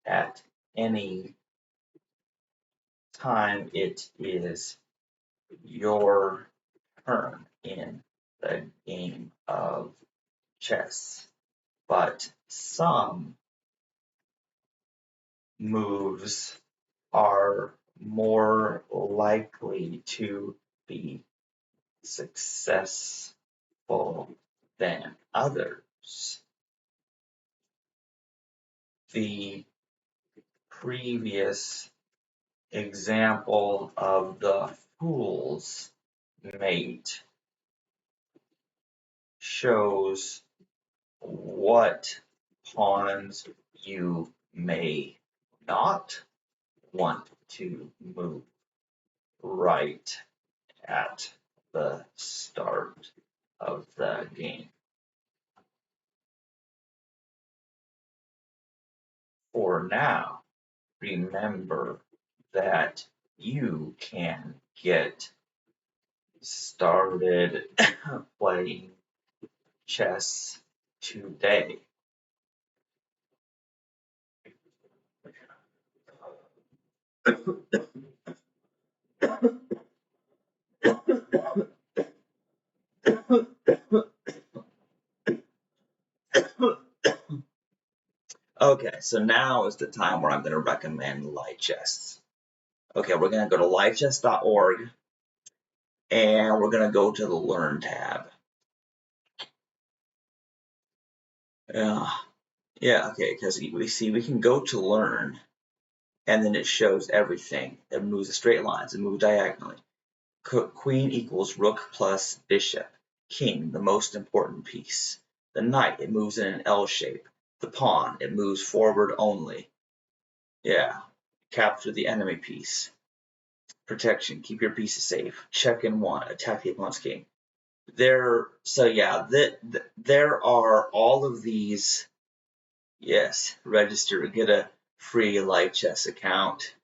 at any time it is your turn in the game of chess. But some moves are more likely to be successful than others. The previous example of the fool's mate shows what pawns you may not want to move right at the start of the game. For now, remember that you can get started playing chess today. Okay, so now is the time where I'm going to recommend Lichess. Okay, we're going to go to lichess.org and we're going to go to the Learn tab. Yeah, okay, because we can go to Learn and then it shows everything. It moves in straight lines, it moves diagonally. Queen equals rook plus bishop. King, the most important piece. The knight, it moves in an L shape. The pawn, it moves forward only. Yeah, capture the enemy piece. Protection, keep your pieces safe. Check in one, attack the opponent's king. There are all of these. Yes, register to get a free Lichess account.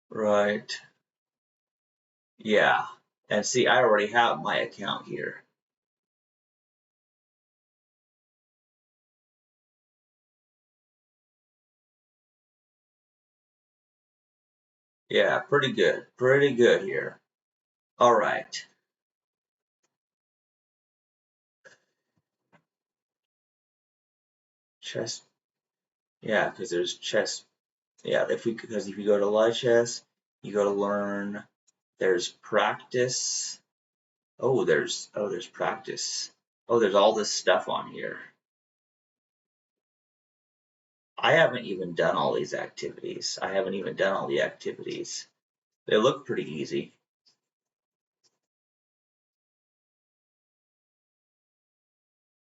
Right. Yeah. And see, I already have my account here. Yeah, pretty good. Pretty good here. All right. Chess. Yeah, because there's chess. Yeah, because if you go to Lichess, you go to Learn. There's practice. Oh, there's practice. Oh, there's all this stuff on here. I haven't even done all these activities. I haven't even done all the activities. They look pretty easy.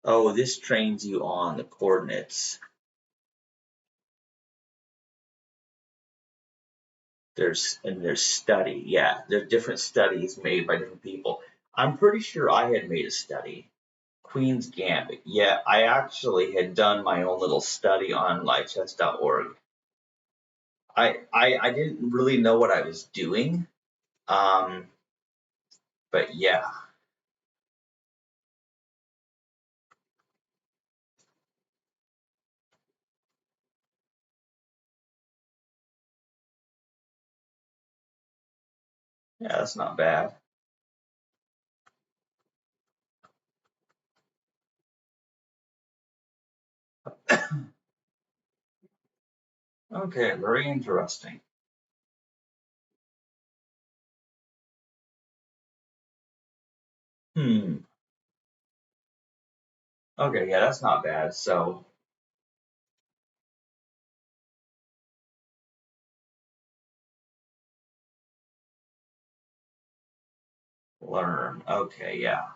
Oh, this trains you on the coordinates. There's study. Yeah, there's different studies made by different people. I'm pretty sure I had made a study. Queen's Gambit. Yeah, I actually had done my own little study on lichess.org. I didn't really know what I was doing. But yeah. Yeah, that's not bad. Okay, very interesting. Hmm. Okay, yeah, that's not bad. So learn. Okay, yeah.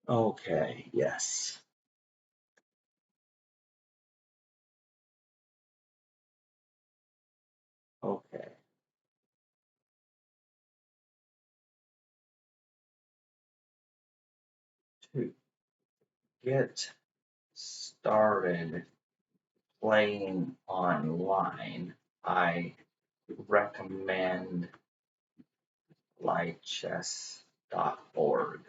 Okay, yes. Okay. To get started playing online, I recommend lichess.org.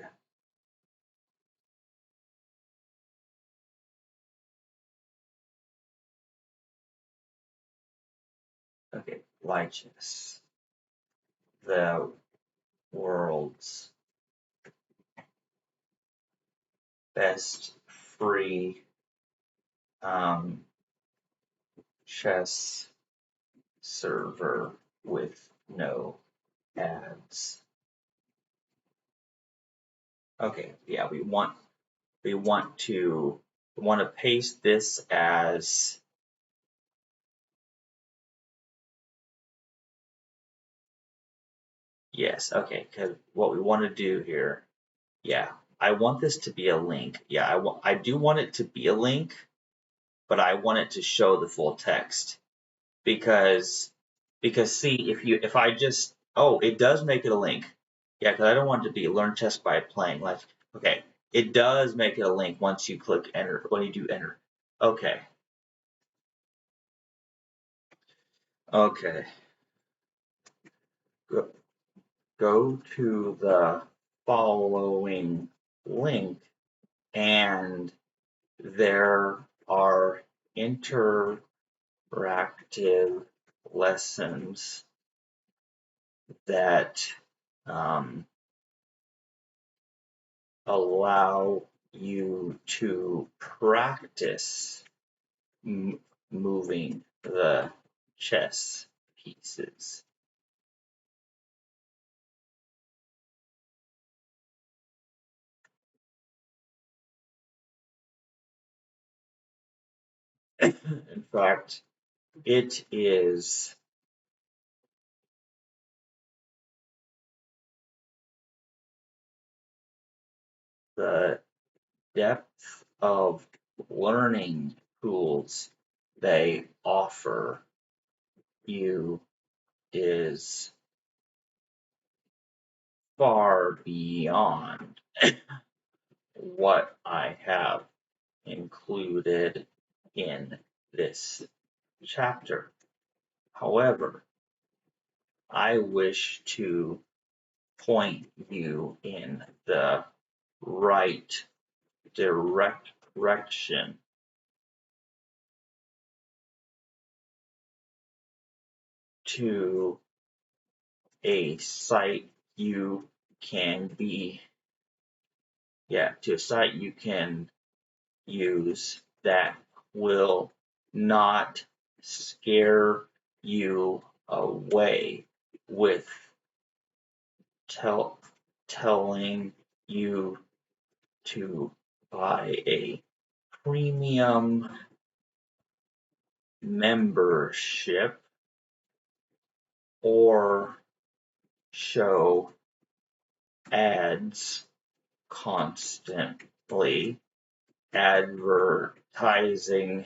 Okay, Lichess, the world's best free um, chess server with no ads. Okay, yeah, we want to paste this as yes. Okay, because what we want to do here, yeah, I want this to be a link. Yeah, I do want it to be a link, but I want it to show the full text because see if I just it does make it a link. Yeah, because I don't want it to be learn chess by playing. Like okay, it does make it a link once you click enter when you do enter. Okay, okay. Go, go to the following link and there are interactive lessons that um, allow you to practice moving the chess pieces. In fact, it is the depth of learning tools they offer you is far beyond what I have included in this chapter. However, I wish to point you in the right direction to a site you can be to a site you can use that will not scare you away with tell, telling you to buy a premium membership or show ads constantly advertising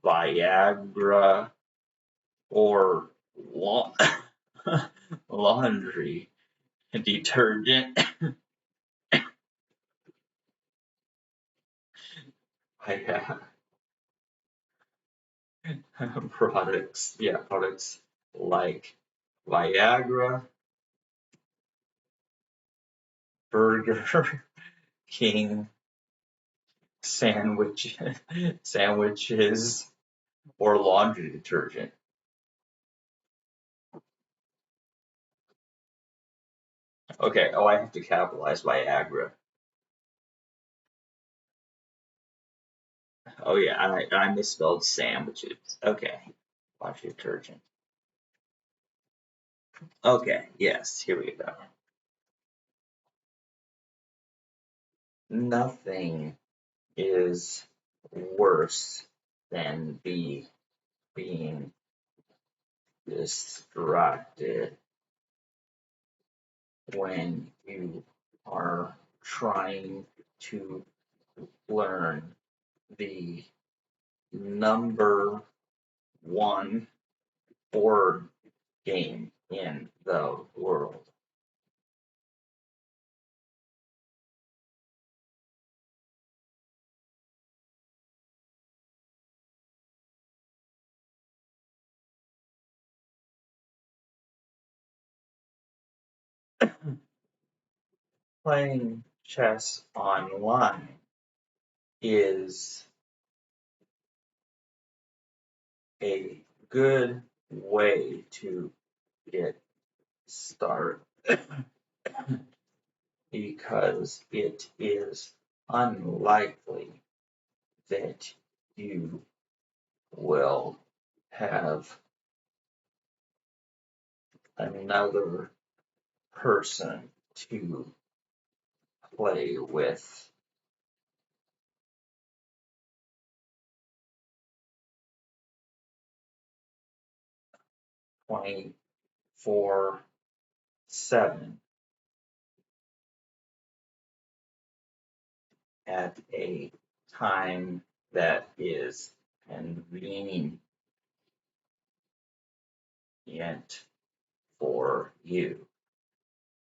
Viagra or laundry detergent products like Viagra, Burger King sandwiches, or laundry detergent. Okay, oh, I have to capitalize Viagra. Oh yeah, I misspelled sandwiches. Okay, wash detergent. Okay, yes, here we go. Nothing is worse than being distracted when you are trying to learn the number one board game in the world. Playing chess online is a good way to get started because it is unlikely that you will have another person to play with. Twenty 4/7 at a time that is convenient for you.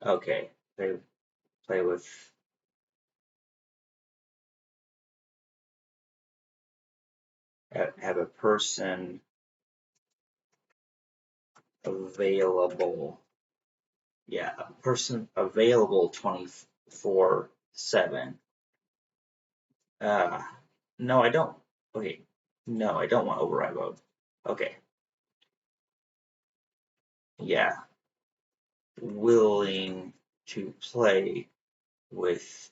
Okay, they play with have a person available. Yeah, a person available 24/7. Uh, no, I don't. Okay, no, I don't want override mode. Okay, yeah, willing to play with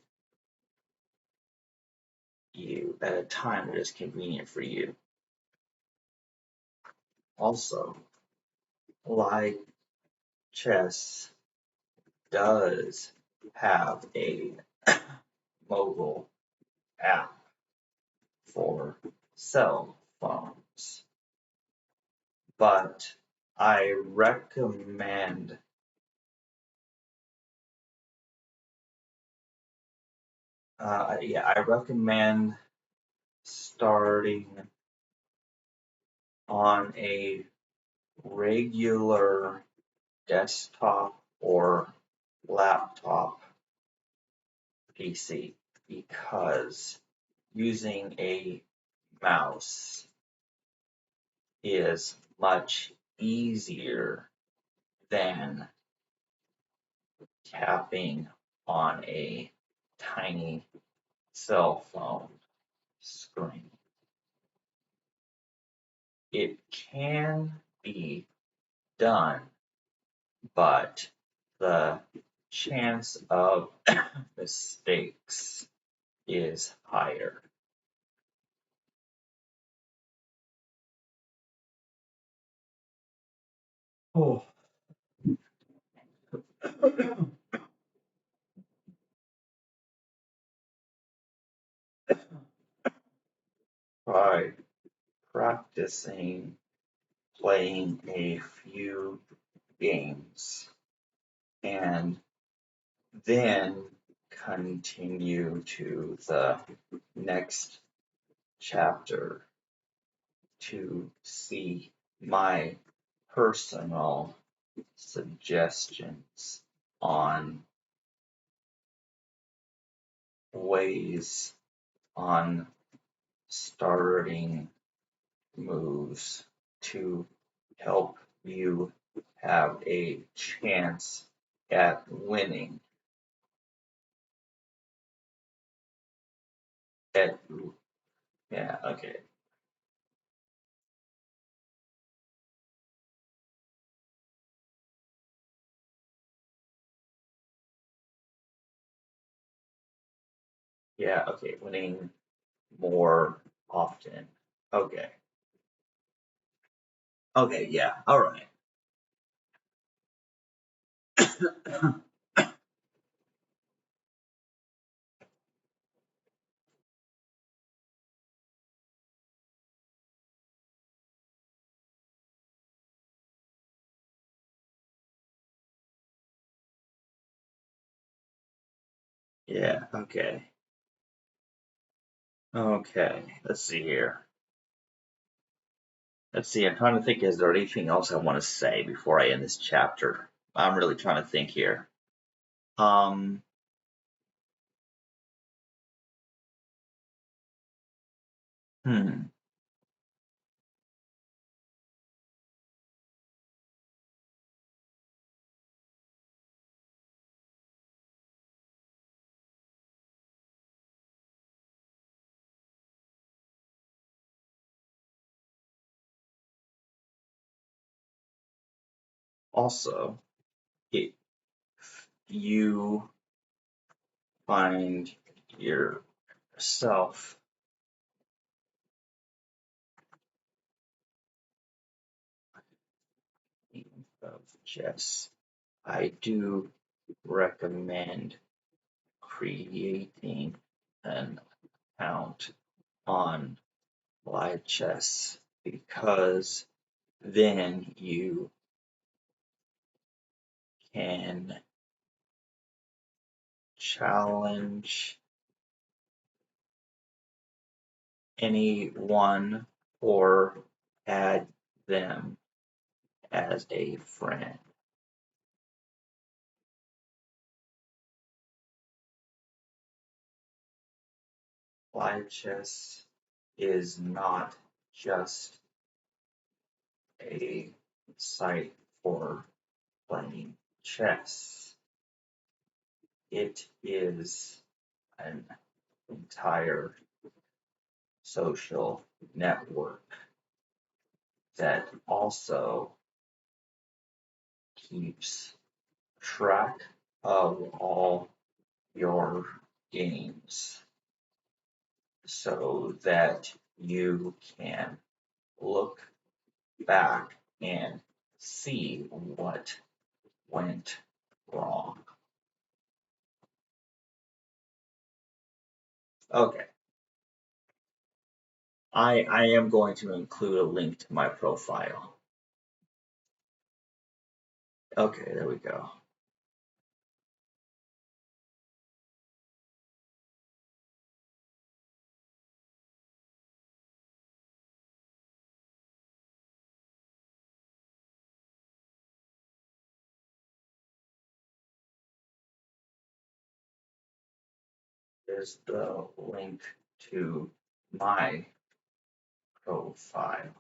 you at a time that is convenient for you. Also, live chess does have a mobile app for cell phones, but I recommend I recommend starting on a regular desktop or laptop PC because using a mouse is much easier than tapping on a tiny cell phone screen. It can be done, but the chance of mistakes is higher. Oh. Try practicing playing a few games and then continue to the next chapter to see my personal suggestions on ways on starting moves to help you have a chance at winning at yeah, okay. Yeah, okay, winning more often. Okay. Okay, yeah, all right. Yeah, okay. Okay, let's see here. Let's see, I'm trying to think, is there anything else I want to say before I end this chapter? I'm really trying to think here. Um, hmm. Also, if you find yourself of chess, I do recommend creating an account on live chess because then you can challenge anyone or add them as a friend. Live chess is not just a site for playing chess. It is an entire social network that also keeps track of all your games so that you can look back and see what went wrong. Okay, I am going to include a link to my profile. Okay, there we go. There's the link to my profile.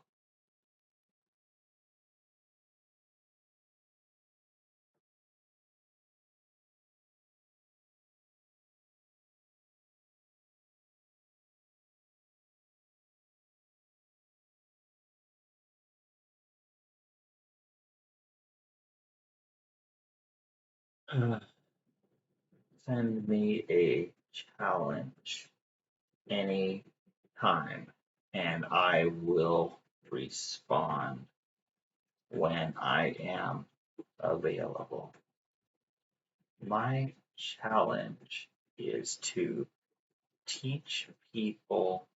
Send me a challenge any time and I will respond when I am available. My challenge is to teach people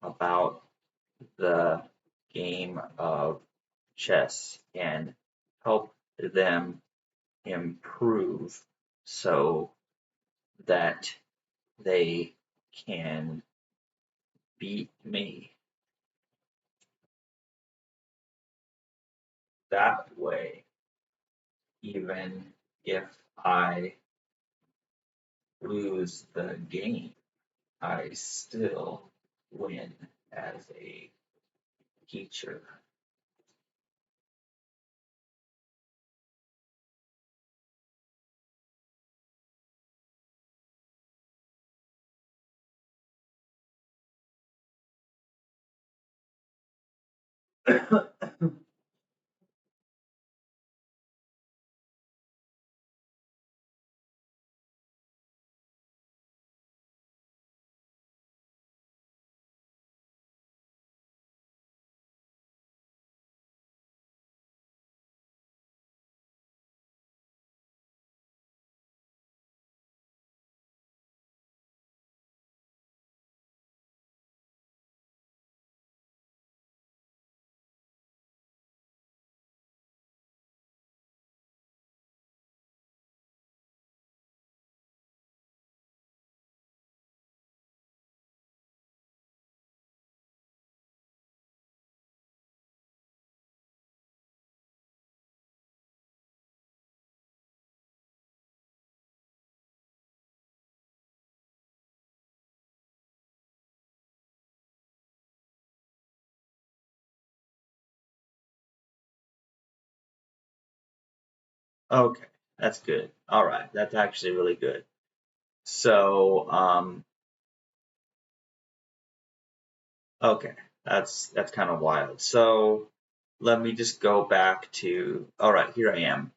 about the game of chess and help them improve so that they can beat me. That way, even if I lose the game, I still win as a teacher. Okay, that's good. All right, that's actually really good. So, okay, that's kind of wild. So, let me just go back to, all right, here I am.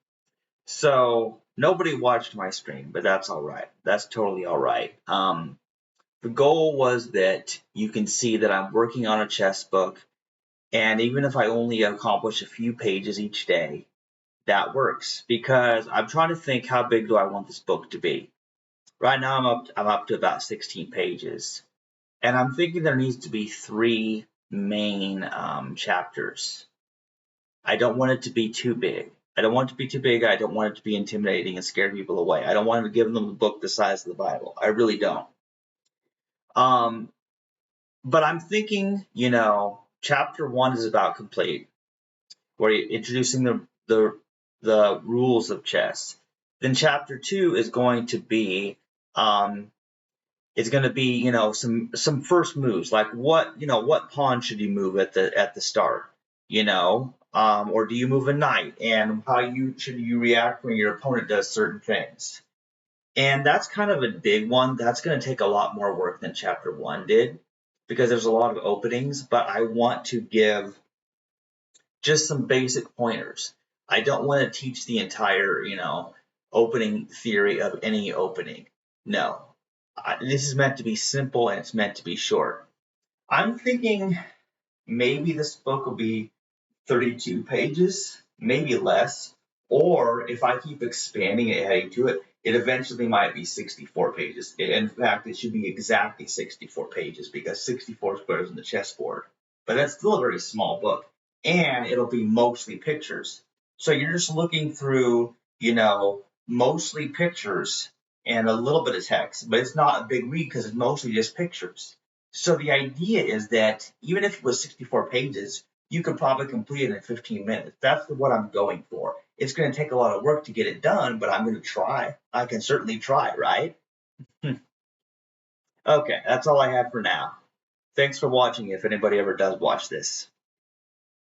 So, nobody watched my stream, but that's all right. That's totally all right. The goal was that you can see that I'm working on a chess book, and even if I only accomplish a few pages each day, that works because I'm trying to think how big do I want this book to be. Right now I'm up to about 16 pages, and I'm thinking there needs to be three main chapters. I don't want it to be too big. I don't want it to be too big. I don't want it to be intimidating and scare people away. I don't want to give them a book the size of the Bible. I really don't. Um, but I'm thinking, chapter one is about complete, where you're introducing the rules of chess. Then chapter two is going to be um, some first moves, like what pawn should you move at the start, or do you move a knight, and how you should you react when your opponent does certain things. And that's kind of a big one. That's going to take a lot more work than chapter one did because there's a lot of openings, but I want to give just some basic pointers. I don't want to teach the entire, opening theory of any opening. No. This is meant to be simple and it's meant to be short. I'm thinking maybe this book will be 32 pages, maybe less. Or if I keep expanding it, adding to it, it eventually might be 64 pages. In fact, it should be exactly 64 pages because 64 squares on the chessboard. But that's still a very small book. And it'll be mostly pictures. So you're just looking through, mostly pictures and a little bit of text, but it's not a big read because it's mostly just pictures. So the idea is that even if it was 64 pages, you could probably complete it in 15 minutes. That's what I'm going for. It's going to take a lot of work to get it done, but I'm going to try. I can certainly try, right? Okay, that's all I have for now. Thanks for watching if anybody ever does watch this.